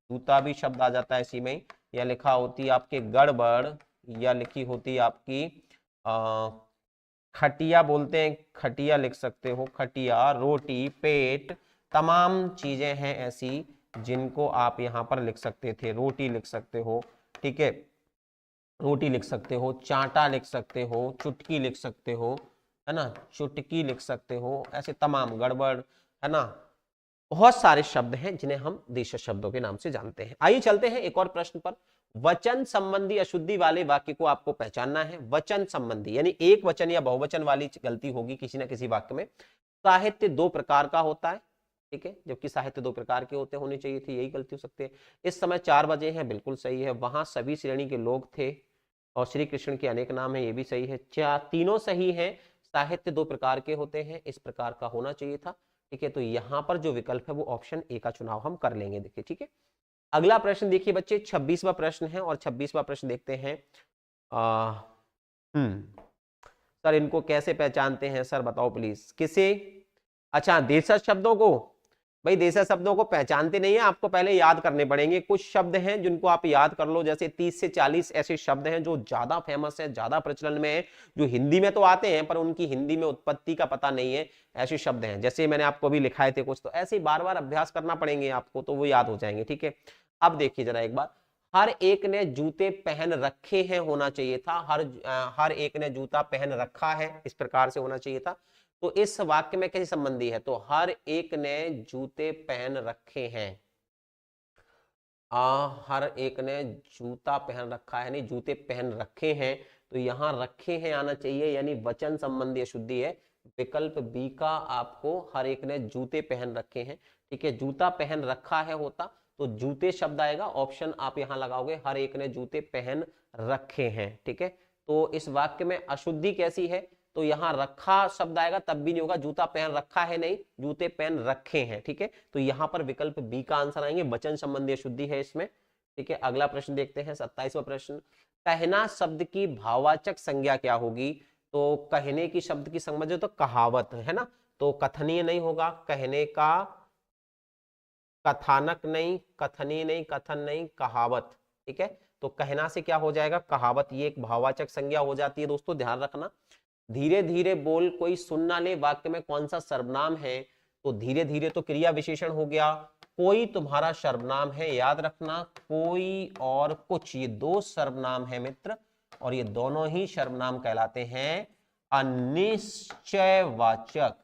जूता भी शब्द आ जाता है इसी में, या लिखा होती आपके गड़बड़, या लिखी होती आपकी खटिया बोलते हैं, खटिया लिख सकते हो, खटिया, रोटी, पेट, तमाम चीजें हैं ऐसी जिनको आप यहां पर लिख सकते थे। रोटी लिख सकते हो, ठीक है, रोटी लिख सकते हो, चांटा लिख सकते हो, चुटकी लिख सकते हो, है ना, चुटकी लिख सकते हो, ऐसे तमाम, गड़बड़, है ना, बहुत सारे शब्द हैं जिन्हें हम देशज शब्दों के नाम से जानते हैं। आइए चलते हैं एक और प्रश्न पर। वचन संबंधी अशुद्धि वाले वाक्य को आपको पहचानना है। वचन संबंधी यानी एक वचन या बहुवचन वाली गलती होगी किसी ना किसी वाक्य में। साहित्य दो प्रकार का होता है, ठीक है, जबकि साहित्य दो प्रकार के होते होने चाहिए थे, यही गलती हो सकती है। इस समय 4 बजे हैं, बिल्कुल सही है। वहां सभी श्रेणी के लोग थे और श्री कृष्ण के अनेक नाम है, ये भी सही है। तीनों सही है। साहित्य दो प्रकार के होते हैं, इस प्रकार का होना चाहिए था, ठीक है। तो यहां पर जो विकल्प है वो ऑप्शन ए का चुनाव हम कर लेंगे, देखिए, ठीक है। अगला प्रश्न देखिए बच्चे, 26वां प्रश्न है और 26वां प्रश्न देखते हैं। सर इनको कैसे पहचानते हैं सर, बताओ प्लीज। किसे? अच्छा, देशज शब्दों को। भाई देशज शब्दों को पहचानते नहीं है, आपको पहले याद करने पड़ेंगे। कुछ शब्द हैं जिनको आप याद कर लो, जैसे 30 से 40 ऐसे शब्द हैं जो ज्यादा फेमस है, ज्यादा प्रचलन में है, जो हिंदी में तो आते हैं पर उनकी हिंदी में उत्पत्ति का पता नहीं है, ऐसे शब्द हैं। जैसे मैंने आपको अभी लिखाए थे कुछ, तो ऐसे ही बार बार अभ्यास करना पड़ेंगे आपको, तो वो याद हो जाएंगे, ठीक है। अब देखिए जरा एक बार, हर एक ने जूते पहन रखे हैं होना चाहिए था, हर एक ने जूता पहन रखा है, इस प्रकार से होना चाहिए था। तो इस वाक्य में कैसी संबंधी है, तो हर एक ने जूते पहन रखे हैं, हर एक ने जूता पहन रखा है, नहीं जूते पहन रखे हैं, तो यहां रखे हैं आना चाहिए, यानी वचन संबंधी अशुद्धि है। विकल्प बी का आपको हर एक ने जूते पहन रखे हैं, ठीक है, जूता पहन रखा है होता तो जूते शब्द आएगा, ऑप्शन आप यहां लगाओगे हर एक ने जूते पहन रखे हैं, ठीक है। तो इस वाक्य में अशुद्धि कैसी है, तो यहां रखा शब्द आएगा तब भी नहीं होगा, जूता पहन रखा है नहीं, जूते पहन रखे हैं, ठीक है। तो यहां पर विकल्प बी का आंसर आएंगे, वचन संबंधी अशुद्धि है इसमें, ठीक है। अगला प्रश्न देखते हैं, 27वां प्रश्न। कहना शब्द की भाववाचक संज्ञा क्या होगी, तो कहने की शब्द की समझो तो कहावत है ना, तो कथनीय नहीं होगा, कहने का, कथानक नहीं, कथनीय नहीं, कथन नहीं, कहावत, ठीक है। तो कहना से क्या हो जाएगा, कहावत, ये एक भाववाचक संज्ञा हो जाती है दोस्तों, ध्यान रखना। धीरे धीरे बोल कोई सुन ना ले वाक्य में कौन सा सर्वनाम है, तो धीरे धीरे तो क्रिया विशेषण हो गया, कोई तुम्हारा सर्वनाम है, याद रखना, कोई और कुछ, ये दो सर्वनाम है मित्र, और ये दोनों ही सर्वनाम कहलाते हैं अनिश्चयवाचक।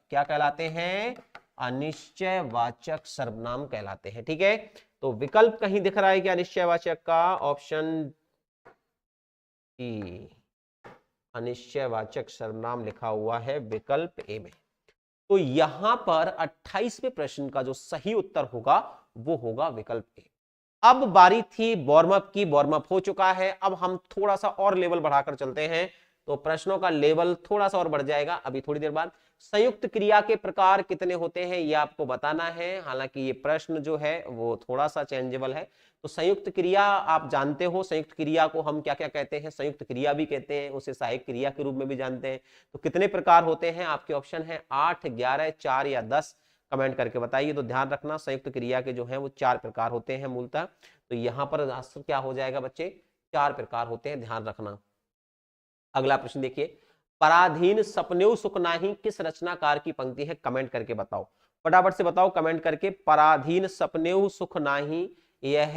क्या कहलाते हैं, अनिश्चयवाचक सर्वनाम कहलाते हैं, ठीक है। तो विकल्प कहीं दिख रहा है क्या अनिश्चयवाचक का, ऑप्शन डी, अनिश्चयवाचक सर्वनाम लिखा हुआ है विकल्प ए में। तो यहां पर 28वें प्रश्न का जो सही उत्तर होगा वो होगा विकल्प ए। अब बारी थी वार्म अप की, वार्म अप हो चुका है, अब हम थोड़ा सा और लेवल बढ़ाकर चलते हैं, तो प्रश्नों का लेवल थोड़ा सा और बढ़ जाएगा अभी थोड़ी देर बाद। संयुक्त क्रिया के प्रकार कितने होते हैं ये आपको बताना है, हालांकि ये प्रश्न जो है वो थोड़ा सा चेंजेबल है। तो संयुक्त क्रिया आप जानते हो, संयुक्त क्रिया को हम क्या क्या कहते हैं, संयुक्त क्रिया भी कहते हैं, उसे सहायक क्रिया के रूप में भी जानते हैं। तो कितने प्रकार होते हैं, आपके ऑप्शन है 8, 11, 4 या 10, कमेंट करके बताइए। तो ध्यान रखना संयुक्त क्रिया के जो है वो 4 प्रकार होते हैं मूलतः, तो यहाँ पर आंसर क्या हो जाएगा बच्चे, 4 प्रकार होते हैं, ध्यान रखना। अगला प्रश्न देखिए, पराधीन सपनेऊ सुख नाही किस रचनाकार की पंक्ति है, कमेंट करके बताओ, फटाफट से बताओ कमेंट करके। पराधीन सपनेऊ सुख नाही यह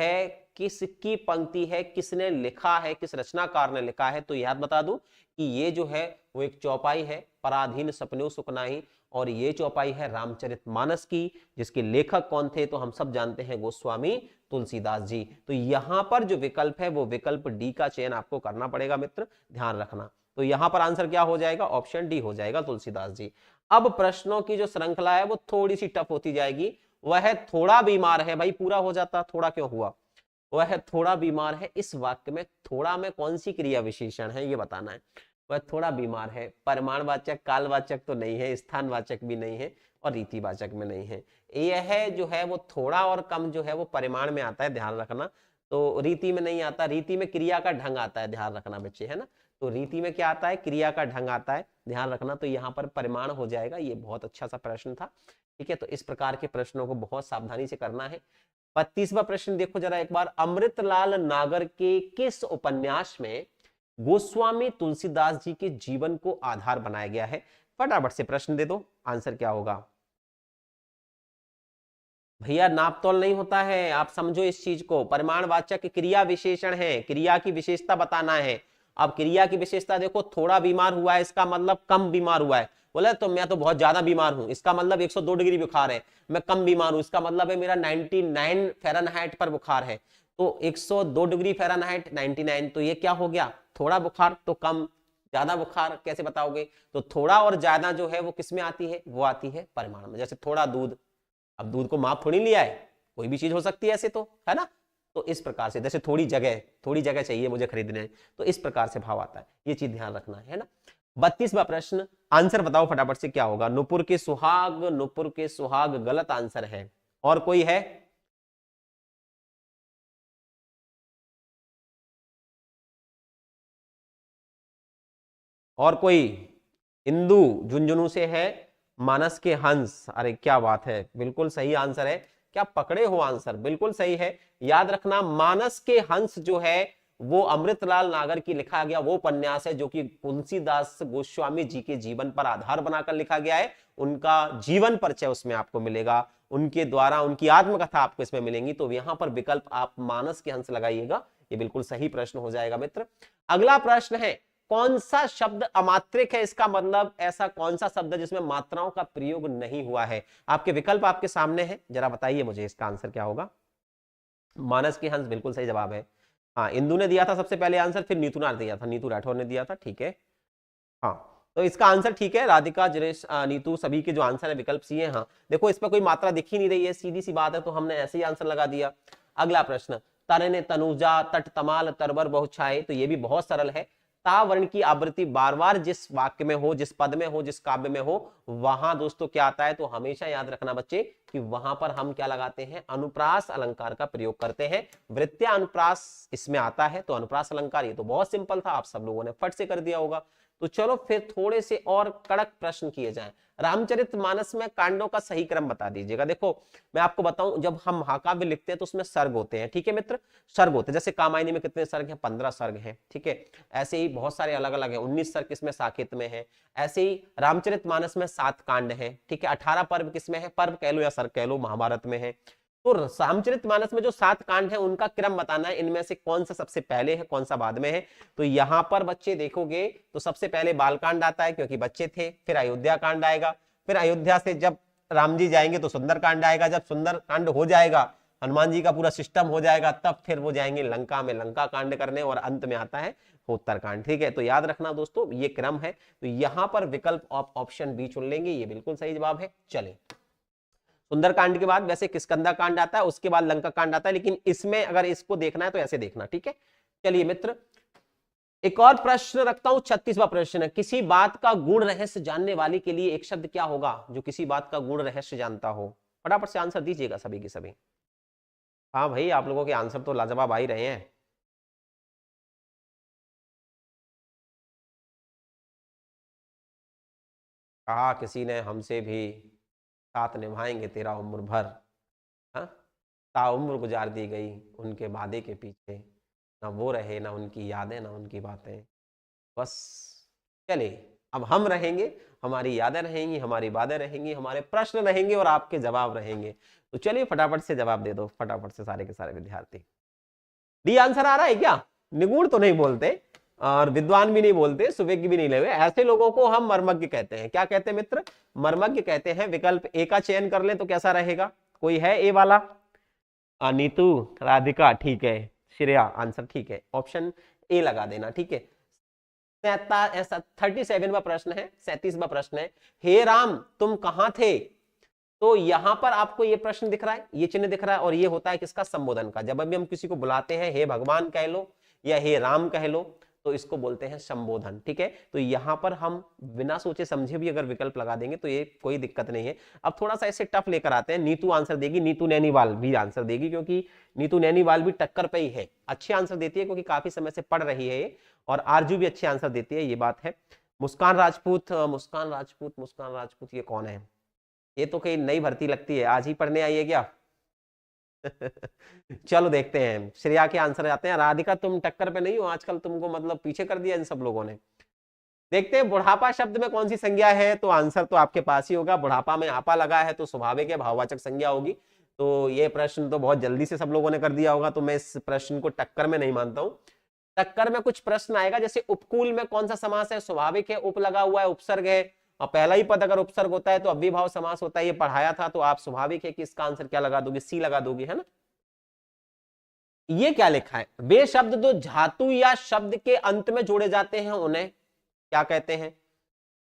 किसकी पंक्ति है, किसने लिखा है, किस रचनाकार ने लिखा है, तो याद बता दूं कि ये जो है वो एक चौपाई है, पराधीन सपनेऊ सुख नाही, और ये चौपाई है रामचरितमानस की, जिसके लेखक कौन थे, तो हम सब जानते हैं गोस्वामी तुलसीदास जी। तो यहां पर जो विकल्प है वो विकल्प डी का चयन आपको करना पड़ेगा मित्र, ध्यान रखना। तो यहां पर आंसर क्या हो जाएगा, ऑप्शन डी हो जाएगा, तुलसीदास जी। अब प्रश्नों की जो श्रृंखला है वो थोड़ी सी टफ होती जाएगी, वह थोड़ा बीमार है। भाई पूरा हो जाता, थोड़ा क्यों हुआ? वह थोड़ा बीमार है। इस वाक्य में थोड़ा में कौन सी क्रिया विशेषण है ये बताना है। वह थोड़ा बीमार है, परिमाणवाचक, कालवाचक तो नहीं है, स्थानवाचक भी नहीं है और रीतिवाचक में नहीं है। यह जो है वो थोड़ा और कम जो है वो परिमाण में आता है, ध्यान रखना। तो रीति में नहीं आता, रीति में क्रिया का ढंग आता है, ध्यान रखना बच्चे, है ना। तो रीति में क्या आता है? क्रिया का ढंग आता है, ध्यान रखना। तो यहाँ पर परिमाण हो जाएगा। ये बहुत अच्छा सा प्रश्न था, ठीक है। तो इस प्रकार के प्रश्नों को बहुत सावधानी से करना है। 32वां प्रश्न देखो जरा एक बार। अमृतलाल नागर के किस उपन्यास में गोस्वामी तुलसीदास जी के जीवन को आधार बनाया गया है? फटाफट से प्रश्न दे दो, आंसर क्या होगा? भैया नाप तोल नहीं होता है, आप समझो इस चीज को। परिमाणवाचक क्रिया विशेषण है, क्रिया की विशेषता बताना है। अब क्रिया की विशेषता देखो, थोड़ा बीमार हुआ है इसका मतलब कम बीमार हुआ है। बोले तो मैं तो बहुत ज्यादा बीमार हूं, इसका मतलब 102 डिग्री बुखार है। मैं कम बीमार हूं, इसका मतलब है मेरा 99 फ़ारेनहाइट पर बुखार है। तो 102 डिग्री फ़ारेनहाइट 99, तो ये क्या हो गया? थोड़ा बुखार तो कम, ज्यादा बुखार कैसे बताओगे? तो थोड़ा और ज्यादा जो है वो किस में आती है? वो आती है परिमाण में। जैसे थोड़ा दूध, अब दूध को माप थोड़ी लिया है, कोई भी चीज हो सकती है ऐसे, तो है ना। तो इस प्रकार से, जैसे थोड़ी जगह चाहिए मुझे खरीदने, तो इस प्रकार से भाव आता है, ये चीज ध्यान रखना है ना। 32वां प्रश्न, आंसर बताओ फटाफट से क्या होगा? नुपुर के सुहाग, नुपुर के सुहाग गलत आंसर है। और कोई है? और कोई? इंदु झुंझुनू से है। मानस के हंस, अरे क्या बात है, बिल्कुल सही आंसर है। क्या पकड़े हो आंसर? बिल्कुल सही है। याद रखना, मानस के हंस जो है वो अमृतलाल नागर की लिखा गया वो उपन्यास है जो कि तुलसीदास गोस्वामी जी के जीवन पर आधार बनाकर लिखा गया है। उनका जीवन परिचय उसमें आपको मिलेगा, उनके द्वारा उनकी आत्मकथा आपको इसमें मिलेंगी। तो यहां पर विकल्प आप मानस के हंस लगाइएगा, ये बिल्कुल सही प्रश्न हो जाएगा मित्र। अगला प्रश्न है, कौन सा शब्द अमात्रिक है? इसका मतलब ऐसा कौन सा शब्द है जिसमें मात्राओं का प्रयोग नहीं हुआ है? आपके विकल्प आपके सामने है, जरा बताइए मुझे इसका आंसर क्या होगा। मानस के हंस बिल्कुल सही जवाब है। हाँ, इंदु ने दिया था सबसे पहले आंसर, फिर नीतू ने दिया था, नीतू राठौर ने दिया था, ठीक है। हाँ, तो इसका आंसर ठीक है। राधिका, जरेश, नीतू, सभी के जो आंसर है विकल्प सी है। हाँ देखो, इस पर कोई मात्रा दिख ही नहीं रही है, सीधी सी बात है, तो हमने ऐसे ही आंसर लगा दिया। अगला प्रश्न, तरने तनुजा तट तमाल तरबर बहुछाए, तो ये भी बहुत सरल है। ता वर्ण की आवृत्ति बार बार जिस वाक्य में हो, जिस पद में हो, जिस काव्य में हो, वहां दोस्तों क्या आता है? तो हमेशा याद रखना बच्चे कि वहां पर हम क्या लगाते हैं? अनुप्रास अलंकार का प्रयोग करते हैं। वृत्तीय अनुप्रास इसमें आता है, तो अनुप्रास अलंकार, ये तो बहुत सिंपल था, आप सब लोगों ने फट से कर दिया होगा। तो चलो फिर थोड़े से और कड़क प्रश्न किए जाएं। रामचरितमानस में कांडों का सही क्रम बता दीजिएगा। देखो मैं आपको बताऊं, जब हम महाकाव्य लिखते हैं तो उसमें सर्ग होते हैं, ठीक है मित्र, सर्ग होते हैं। जैसे कामायनी में कितने सर्ग हैं? 15 सर्ग हैं, ठीक है। ऐसे ही बहुत सारे अलग अलग हैं, 19 सर्ग किसमें? साकेत में है। ऐसे ही रामचरितमानस में 7 कांड हैं, ठीक है। 18 पर्व किसमें है? पर्व कह लो या सर्ग कह लो, महाभारत में है। तो रामचरितमानस में जो 7 कांड है उनका क्रम बताना है, इनमें से कौन सा सबसे पहले है, कौन सा बाद में है। तो यहां पर बच्चे देखोगे तो सबसे पहले बालकांड आता है क्योंकि बच्चे थे, फिर अयोध्या कांड आएगा, फिर अयोध्या से जब राम जी जाएंगे तो सुंदर कांड आएगा, जब सुंदर कांड हो जाएगा, हनुमान जी का पूरा सिस्टम हो जाएगा, तब फिर वो जाएंगे लंका में लंका कांड करने, और अंत में आता है उत्तरकांड, ठीक है। तो याद रखना दोस्तों ये क्रम है। तो यहां पर विकल्प ऑप्शन बी चुन लेंगे, ये बिल्कुल सही जवाब है। चले, सुंदरकांड के बाद वैसे किष्किंधा कांड आता है, उसके बाद लंका कांड आता है, लेकिन इसमें अगर इसको देखना है तो ऐसे देखना, ठीक है। चलिए मित्र, एक और प्रश्न रखता हूं, 36वां प्रश्न है, किसी बात का गुण रहस्य जानने वाले के लिए एक शब्द क्या होगा जो किसी बात का गुण रहस्य जानता हो? फटाफट से आंसर दीजिएगा सभी के सभी। हाँ भाई, आप लोगों के आंसर तो लाजवाब आ ही रहे हैं। कहा किसी ने हमसे भी, साथ निभाएंगे तेरा उम्र भर। हाँ, ताउम्र गुजार दी गई उनके वादे के पीछे, ना वो रहे, ना उनकी यादें, ना उनकी बातें, बस चले अब हम रहेंगे, हमारी यादें रहेंगी, हमारी बातें रहेंगी, हमारे प्रश्न रहेंगे और आपके जवाब रहेंगे। तो चलिए फटाफट से जवाब दे दो, फटाफट से सारे के सारे विद्यार्थी। डी आंसर आ रहा है क्या? निगुण तो नहीं बोलते और विद्वान भी नहीं बोलते, सुवेज्ञ भी नहीं लेवे, ऐसे लोगों को हम मर्मज्ञ कहते हैं। क्या कहते हैं मित्र? मर्मज्ञ कहते हैं। विकल्प ए का चयन कर ले तो कैसा रहेगा? कोई है ए वाला? नीतू, राधिका, ठीक है, श्रेया, आंसर ठीक है, ऑप्शन ए लगा देना, ठीक है। 37वां प्रश्न है, 37वां प्रश्न है, हे राम तुम कहां थे? तो यहां पर आपको ये प्रश्न दिख रहा है, ये चिन्ह दिख रहा है, और ये होता है किसका, संबोधन का। जब अभी हम किसी को बुलाते हैं, हे भगवान कह लो या हे राम कह लो, तो इसको बोलते हैं संबोधन। ठीक है, तो यहां पर हम बिना सोचे समझे भी अगर विकल्प लगा देंगे तो ये कोई दिक्कत नहीं है। अब थोड़ा सा ऐसे टफ लेकर आते हैं। नीतू आंसर देगी, नीतू नैनीवाल भी आंसर देगी, क्योंकि नीतू नैनीवाल भी टक्कर पे ही है, अच्छे आंसर देती है क्योंकि काफी समय से पढ़ रही है ये, और आरजू भी अच्छे आंसर देती है, ये बात है। मुस्कान राजपूत, मुस्कान राजपूत, मुस्कान राजपूत, ये कौन है? ये तो कहीं नई भर्ती लगती है, आज ही पढ़ने आई है क्या? चलो देखते हैं, श्रेया के आंसर आते हैं। राधिका तुम टक्कर पे नहीं हो आजकल, तुमको मतलब पीछे कर दिया इन सब लोगों ने। देखते हैं बुढ़ापा शब्द में कौन सी संज्ञा है, तो आंसर तो आपके पास ही होगा। बुढ़ापा में आपा लगा है तो स्वाभाविक है भाववाचक संज्ञा होगी। तो ये प्रश्न तो बहुत जल्दी से सब लोगों ने कर दिया होगा, तो मैं इस प्रश्न को टक्कर में नहीं मानता हूं। टक्कर में कुछ प्रश्न आएगा, जैसे उपकूल में कौन सा समास है, स्वाभाविक है, उप लगा हुआ है, उपसर्ग है, और पहला ही पद अगर उपसर्ग होता है तो अव्ययभाव समास होता है, ये पढ़ाया था, तो आप स्वाभाविक है कि इसका आंसर क्या लगा दोगे, सी लगा दोगे, है ना। ये क्या लिखा है, वे शब्द जो धातु या शब्द के अंत में जोड़े जाते हैं उन्हें क्या कहते हैं?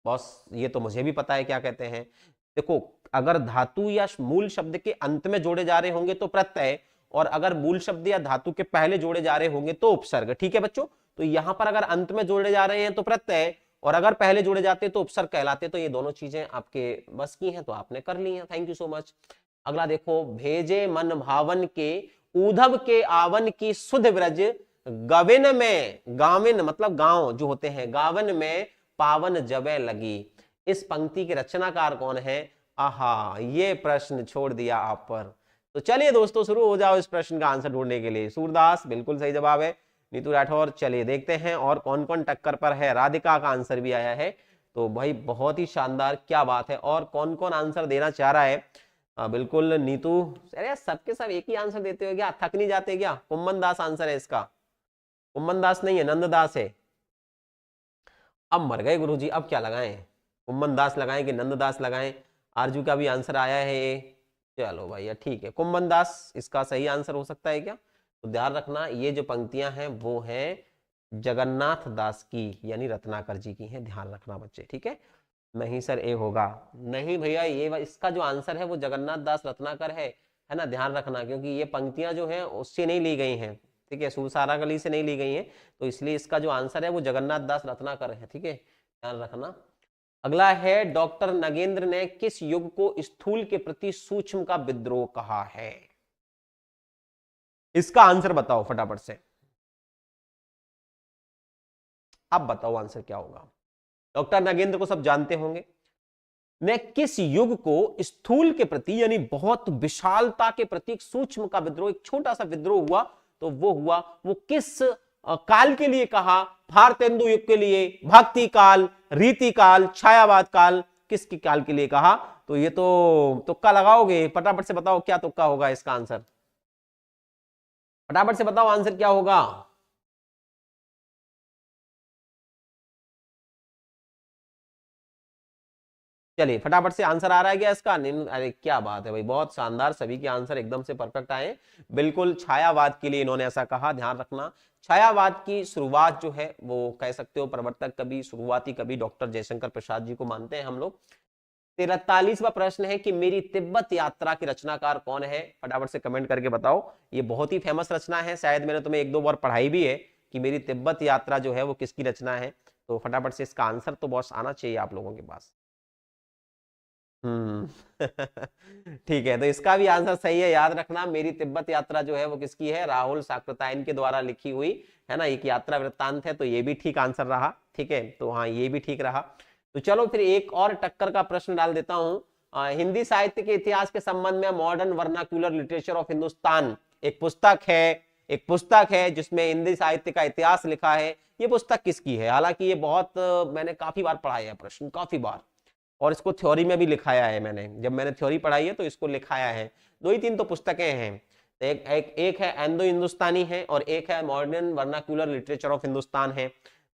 बॉस ये तो मुझे भी पता है क्या कहते हैं। देखो, अगर धातु या मूल शब्द के अंत में जोड़े जा रहे होंगे तो प्रत्यय, और अगर मूल शब्द या धातु के पहले जोड़े जा रहे होंगे तो उपसर्ग। ठीक है बच्चों, तो यहां पर अगर अंत में जोड़े जा रहे हैं तो प्रत्यय, और अगर पहले जोड़े जाते तो उपसर्ग कहलाते। तो ये दोनों चीजें आपके बस की हैं, तो आपने कर ली हैं, थैंक यू सो मच। अगला देखो, भेजे मन भावन के ऊधव के आवन की सुध व्रज, गविन में, गाविन मतलब गांव जो होते हैं, गावन में पावन जबे लगी। इस पंक्ति के रचनाकार कौन है? आहा, ये प्रश्न छोड़ दिया आप पर। तो चलिए दोस्तों, शुरू हो जाओ इस प्रश्न का आंसर ढूंढने के लिए। सूरदास बिल्कुल सही जवाब है, नीतू राठौर। चलिए देखते हैं और कौन कौन टक्कर पर है। राधिका का आंसर भी आया है, तो भाई बहुत ही शानदार, क्या बात है। और कौन कौन आंसर देना चाह रहा है? बिल्कुल नीतू, अरे सबके सब एक ही आंसर देते हो क्या, थक नहीं जाते क्या? कुम्मन दास आंसर है इसका, कुम्मन दास नहीं है, नंददास है। अब मर गए गुरुजी, अब क्या लगाएं, कुम्मन दास लगाएं कि नंददास लगाएं? आरजू का भी आंसर आया है ये, चलो भैया ठीक है, कुम्मन दास इसका सही आंसर हो सकता है क्या? तो ध्यान रखना, ये जो पंक्तियां हैं वो हैं जगन्नाथ दास की, यानी रत्नाकर जी की हैं, ध्यान रखना बच्चे, ठीक है। नहीं सर ए होगा, नहीं भैया, ये इसका जो आंसर है वो जगन्नाथ दास रत्नाकर है ना, ध्यान रखना, क्योंकि ये पंक्तियां जो हैं उससे नहीं ली गई हैं, ठीक है, सुरसारा गली से नहीं ली गई हैं, तो इसलिए इसका जो आंसर है वो जगन्नाथ दास रत्नाकर है, ठीक है, ध्यान रखना। अगला है, डॉक्टर नगेंद्र ने किस युग को स्थूल के प्रति सूक्ष्म का विद्रोह कहा है? इसका आंसर बताओ फटाफट से, अब बताओ आंसर क्या होगा। डॉक्टर नगेंद्र को सब जानते होंगे, ने किस युग को स्थूल के प्रति यानी बहुत विशालता के प्रति सूक्ष्म का विद्रोह, एक छोटा सा विद्रोह हुआ, तो वो हुआ, वो किस काल के लिए कहा? भारतेंदु युग के लिए, भक्ति काल, रीति काल, छायावाद काल, किसके काल के लिए कहा? तो ये तो तुक्का लगाओगे, फटाफट से बताओ क्या तुक्का होगा इसका आंसर, फटाफट से बताओ आंसर क्या होगा। चलिए फटाफट से आंसर आ रहा है क्या इसका? अरे क्या बात है भाई, बहुत शानदार, सभी के आंसर एकदम से परफेक्ट आए। बिल्कुल छायावाद के लिए इन्होंने ऐसा कहा, ध्यान रखना। छायावाद की शुरुआत जो है वो कह सकते हो प्रवर्तक कवि, शुरुआती कवि डॉक्टर जयशंकर प्रसाद जी को मानते हैं हम लोग। 43वां प्रश्न है कि मेरी तिब्बत यात्रा के रचनाकार कौन है? फटाफट से कमेंट करके बताओ। ये बहुत ही फेमस रचना है, शायद मैंने तुम्हें एक दो बार पढ़ाई भी है कि मेरी तिब्बत यात्रा जो है वो किसकी रचना है। तो फटाफट से इसका आंसर तो बॉस आना चाहिए आप लोगों के पास। ठीक है, तो इसका भी आंसर सही है, याद रखना। मेरी तिब्बत यात्रा जो है वो किसकी है? राहुल साकृतायन के द्वारा लिखी हुई है ना, एक यात्रा वृत्तांत है, तो ये भी ठीक आंसर रहा, ठीक है, तो हाँ ये भी ठीक रहा। तो चलो फिर एक और टक्कर का प्रश्न डाल देता हूं। हिंदी साहित्य के इतिहास के संबंध में modern vernacular literature of Hindustan एक पुस्तक है जिसमें हिंदी साहित्य का इतिहास लिखा है। ये पुस्तक किसकी है? हालांकि ये बहुत मैंने काफी बार पढ़ाया है प्रश्न, काफी बार, और इसको थ्योरी में भी लिखाया है मैंने, जब मैंने थ्योरी पढ़ाई है तो इसको लिखाया है। दो ही तीन तो पुस्तकें हैं, एक है एंडो हिंदुस्तानी है और एक है modern vernacular literature of Hindustan है।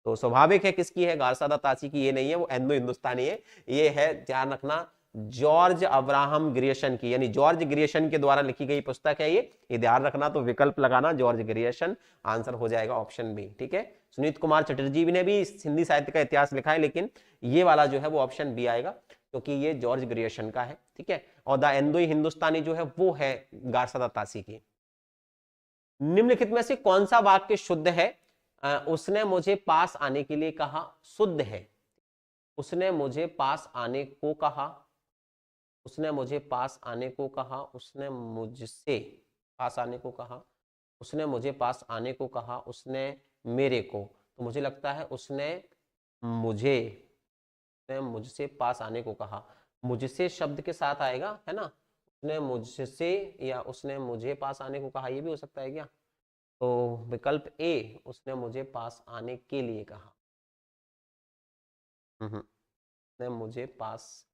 तो स्वाभाविक है किसकी है? गारसादा ताची की ये नहीं है, वो एंडो हिंदुस्तानी है। ये है, ध्यान रखना, जॉर्ज अब्राहम ग्रियर्सन की, यानी जॉर्ज ग्रियर्सन के द्वारा लिखी गई पुस्तक है ये ध्यान रखना। तो विकल्प लगाना जॉर्ज ग्रियर्सन, आंसर हो जाएगा ऑप्शन बी, ठीक है। सुनीत कुमार चटर्जी ने भी हिंदी साहित्य का इतिहास लिखा है, लेकिन ये वाला जो है वो ऑप्शन बी आएगा। क्योंकि ये जॉर्ज ग्रियर्सन का है, ठीक है। और द इंडो हिंदुस्तानी जो है वो है गारसा दत्तासी की। निम्नलिखित में से कौन सा वाक्य शुद्ध है? उसने मुझे पास आने के लिए कहा, शुद्ध है। उसने मुझे पास आने को कहा, उसने मुझे पास आने को कहा, उसने मुझसे पास आने को कहा, उसने मुझे पास आने को कहा, उसने मेरे को, तो मुझे लगता है उसने मुझे, उसने मुझसे पास आने को कहा, मुझसे शब्द के साथ आएगा, है ना। उसने मुझसे या उसने मुझे पास आने को कहा, ये भी हो सकता है क्या? तो विकल्प ए, उसने मुझे पास आने के लिए कहा। उसने मुझे पास,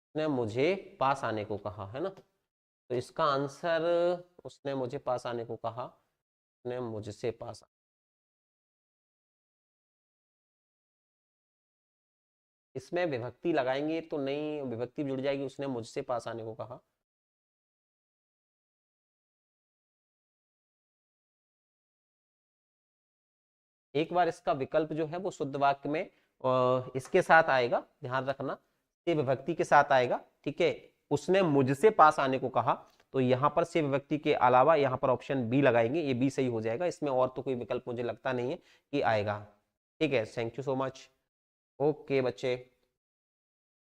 उसने मुझे पास आने को कहा, है ना। तो इसका आंसर, उसने मुझे पास आने को कहा, उसने मुझसे पास, इसमें विभक्ति लगाएंगे तो नहीं, विभक्ति जुड़ जाएगी, उसने मुझसे पास आने को कहा। एक बार इसका विकल्प जो है वो शुद्ध वाक्य में इसके साथ आएगा, ध्यान रखना, से विभक्ति के साथ आएगा, ठीक है। उसने मुझसे पास आने को कहा, तो यहां पर से विभक्ति के अलावा यहां पर ऑप्शन बी लगाएंगे, ये बी सही हो जाएगा, इसमें और तो कोई विकल्प मुझे लगता नहीं है कि आएगा, ठीक है। Thank you so much. Okay बच्चे,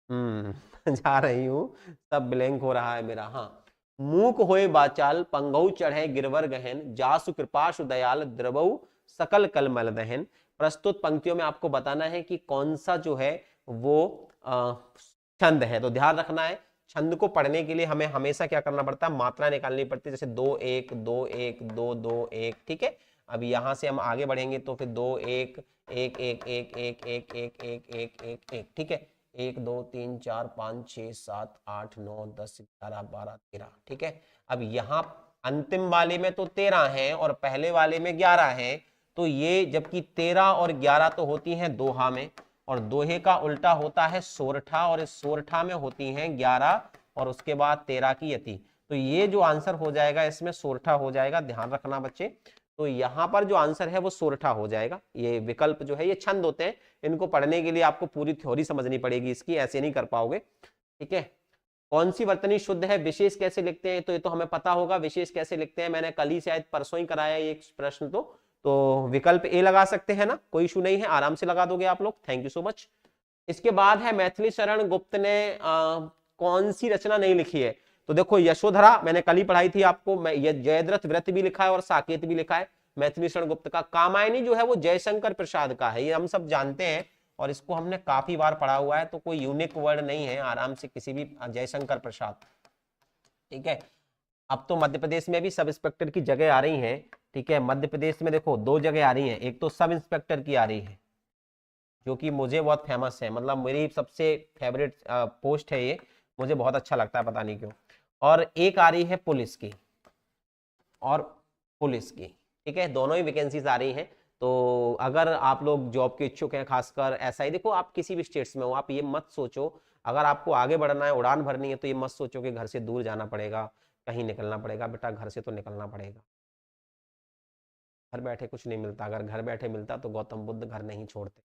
जा रही हूँ, सब ब्लैंक हो रहा है मेरा। हाँ, मूक होए बाचाल पंगौ चढ़े गिरवर गहन, जासु कृपाशु दयाल द्रवऊ सकल कलमल दहन। प्रस्तुत पंक्तियों में आपको बताना है कि कौन सा जो है वो छंद है। तो ध्यान रखना है, छंद को पढ़ने के लिए हमें हमेशा क्या करना पड़ता है, मात्रा निकालनी पड़ती है, जैसे 2-1 2-1 2-2-1, ठीक है। अब यहां से हम आगे बढ़ेंगे तो फिर 2-1 1-1-1-1-1-1-1-1-1, ठीक है। 1 2 3 4 5 6 7 8 9 10 11 12 13, ठीक है। अब यहाँ अंतिम वाले में तो 13 है और पहले वाले में 11 है, तो ये जबकि 13 और 11 तो होती हैं दोहा में, और दोहे का उल्टा होता है सोरठा, और इस सोरठा में होती हैं 11 और उसके बाद 13 की यति। तो ये जो आंसर हो जाएगा इसमें सोरठा हो जाएगा, ध्यान रखना बच्चे। तो यहां पर जो आंसर है वो सोरठा हो जाएगा। ये विकल्प जो है ये छंद होते हैं, इनको पढ़ने के लिए आपको पूरी थ्योरी समझनी पड़ेगी इसकी, ऐसे नहीं कर पाओगे, ठीक है। कौन सी वर्तनी शुद्ध है, विशेष कैसे लिखते हैं, तो ये तो हमें पता होगा विशेष कैसे लिखते हैं, मैंने कल ही शायद परसों ही कराया ये प्रश्न। तो विकल्प ए लगा सकते हैं ना, कोई इशू नहीं है, आराम से लगा दोगे आप लोग, थैंक यू सो मच। इसके बाद है मैथिली शरण गुप्त ने कौन सी रचना नहीं लिखी है। तो देखो यशोधरा मैंने कल ही पढ़ाई थी आपको, मैं ये जयद्रथ व्रत भी लिखा है और साकेत भी लिखा है मैथिली शरण गुप्त का। कामायनी जो है वो जयशंकर प्रसाद का है, ये हम सब जानते हैं और इसको हमने काफी बार पढ़ा हुआ है, तो कोई यूनिक वर्ड नहीं है, आराम से किसी भी जयशंकर प्रसाद, ठीक है। अब तो मध्य प्रदेश में भी सब इंस्पेक्टर की जगह आ रही है, ठीक है। मध्य प्रदेश में देखो 2 जगह आ रही है, एक तो सब इंस्पेक्टर की आ रही है जो कि मुझे बहुत फेमस है, मतलब मेरी सबसे फेवरेट पोस्ट है ये, मुझे बहुत अच्छा लगता है पता नहीं क्यों। और एक आ रही है पुलिस की, और पुलिस की, ठीक है, दोनों ही वैकेंसीज आ रही हैं। तो अगर आप लोग जॉब के इच्छुक हैं, खासकर ऐसा ही देखो, आप किसी भी स्टेट्स में हो, आप ये मत सोचो, अगर आपको आगे बढ़ना है, उड़ान भरनी है, तो ये मत सोचो कि घर से दूर जाना पड़ेगा, कहीं निकलना पड़ेगा। बेटा घर से तो निकलना पड़ेगा, घर बैठे कुछ नहीं मिलता। अगर घर बैठे मिलता तो गौतम बुद्ध घर नहीं छोड़ते,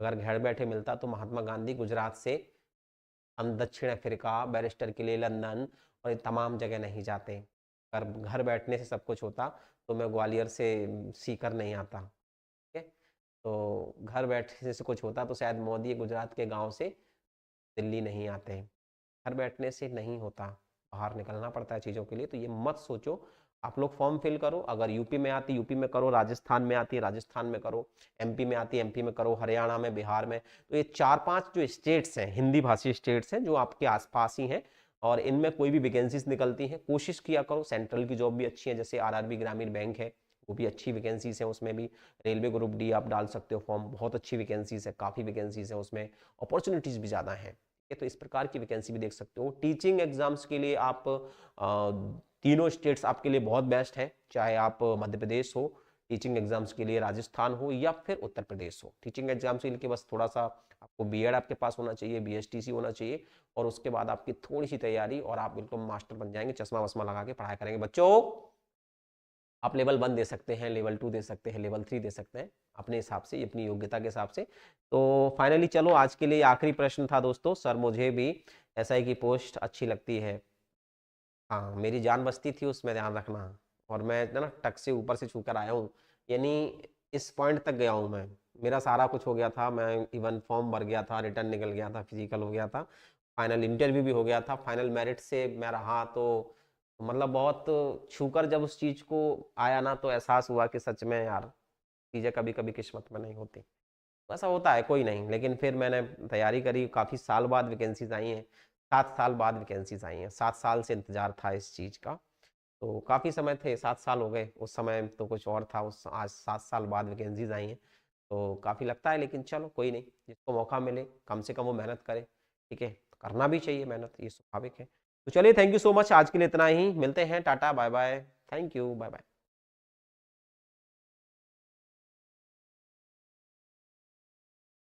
अगर घर बैठे मिलता तो महात्मा गांधी गुजरात से हम दक्षिण अफ्रीका, बैरिस्टर के लिए लंदन और ये तमाम जगह नहीं जाते। अगर घर बैठने से सब कुछ होता तो मैं ग्वालियर से सीकर नहीं आता, ठीक है। तो घर बैठने से कुछ होता तो शायद मोदी गुजरात के गांव से दिल्ली नहीं आते। घर बैठने से नहीं होता, बाहर निकलना पड़ता है चीज़ों के लिए। तो ये मत सोचो, आप लोग फॉर्म फिल करो, अगर यूपी में आती यूपी में करो, राजस्थान में आती है राजस्थान में करो, एमपी में आती है एमपी में करो, हरियाणा में, बिहार में। तो ये 4-5 जो स्टेट्स हैं, हिंदी भाषी स्टेट्स हैं जो आपके आसपास ही हैं, और इनमें कोई भी वैकेंसीज निकलती हैं, कोशिश किया करो। सेंट्रल की जॉब भी अच्छी है, जैसे आरआरबी ग्रामीण बैंक है, वो भी अच्छी वैकेंसीज है उसमें भी। रेलवे ग्रुप डी आप डाल सकते हो फॉर्म, बहुत अच्छी वैकेंसीज है, काफ़ी वैकेंसीज है उसमें, अपॉर्चुनिटीज़ भी ज़्यादा हैं। तो इस प्रकार की वैकेंसी भी देख सकते हो। टीचिंग एग्जाम्स के लिए आप तीनों स्टेट्स आपके लिए बहुत बेस्ट है, चाहे आप मध्य प्रदेश हो टीचिंग एग्जाम्स के लिए, राजस्थान हो या फिर उत्तर प्रदेश हो। टीचिंग एग्जाम्स के लिए बस थोड़ा सा आपको बीएड आपके पास होना चाहिए, बीएसटीसी होना चाहिए, और उसके बाद आपकी थोड़ी सी तैयारी और आप बिल्कुल मास्टर बन जाएंगे, चश्मा वश्मा लगा के पढ़ाई करेंगे बच्चों। आप लेवल 1 दे सकते हैं, लेवल 2 दे सकते हैं, लेवल 3 दे सकते हैं, अपने हिसाब से, अपनी योग्यता के हिसाब से। तो फाइनली चलो आज के लिए आखिरी प्रश्न था दोस्तों। सर मुझे भी एसआई की पोस्ट अच्छी लगती है। हाँ, मेरी जान बचती थी उसमें, ध्यान रखना। और मैं ना टक से ऊपर से छूकर आया हूँ, यानी इस पॉइंट तक गया हूँ मैं। मेरा सारा कुछ हो गया था, मैं इवन फॉर्म भर गया था, रिटर्न निकल गया था, फिजिकल हो गया था, फाइनल इंटरव्यू भी हो गया था, फाइनल मेरिट से मैं रहा। तो मतलब बहुत छूकर जब उस चीज़ को आया ना, तो एहसास हुआ कि सच में यार चीज़ें कभी कभी किस्मत में नहीं होती। ऐसा होता है, कोई नहीं। लेकिन फिर मैंने तैयारी करी, काफ़ी साल बाद वैकेंसीज आई हैं, 7 साल बाद वैकेंसीज आई हैं, 7 साल से इंतजार था इस चीज़ का। तो काफ़ी समय थे, 7 साल हो गए, उस समय तो कुछ और था, उस आज 7 साल बाद वैकेंसीज आई हैं। तो काफ़ी लगता है, लेकिन चलो कोई नहीं, जिसको मौका मिले कम से कम वो मेहनत करे, ठीक है। करना भी चाहिए मेहनत, ये स्वाभाविक है। तो चलिए, थैंक यू सो मच, आज के लिए इतना ही। मिलते हैं, tata bye bye, thank you, bye bye.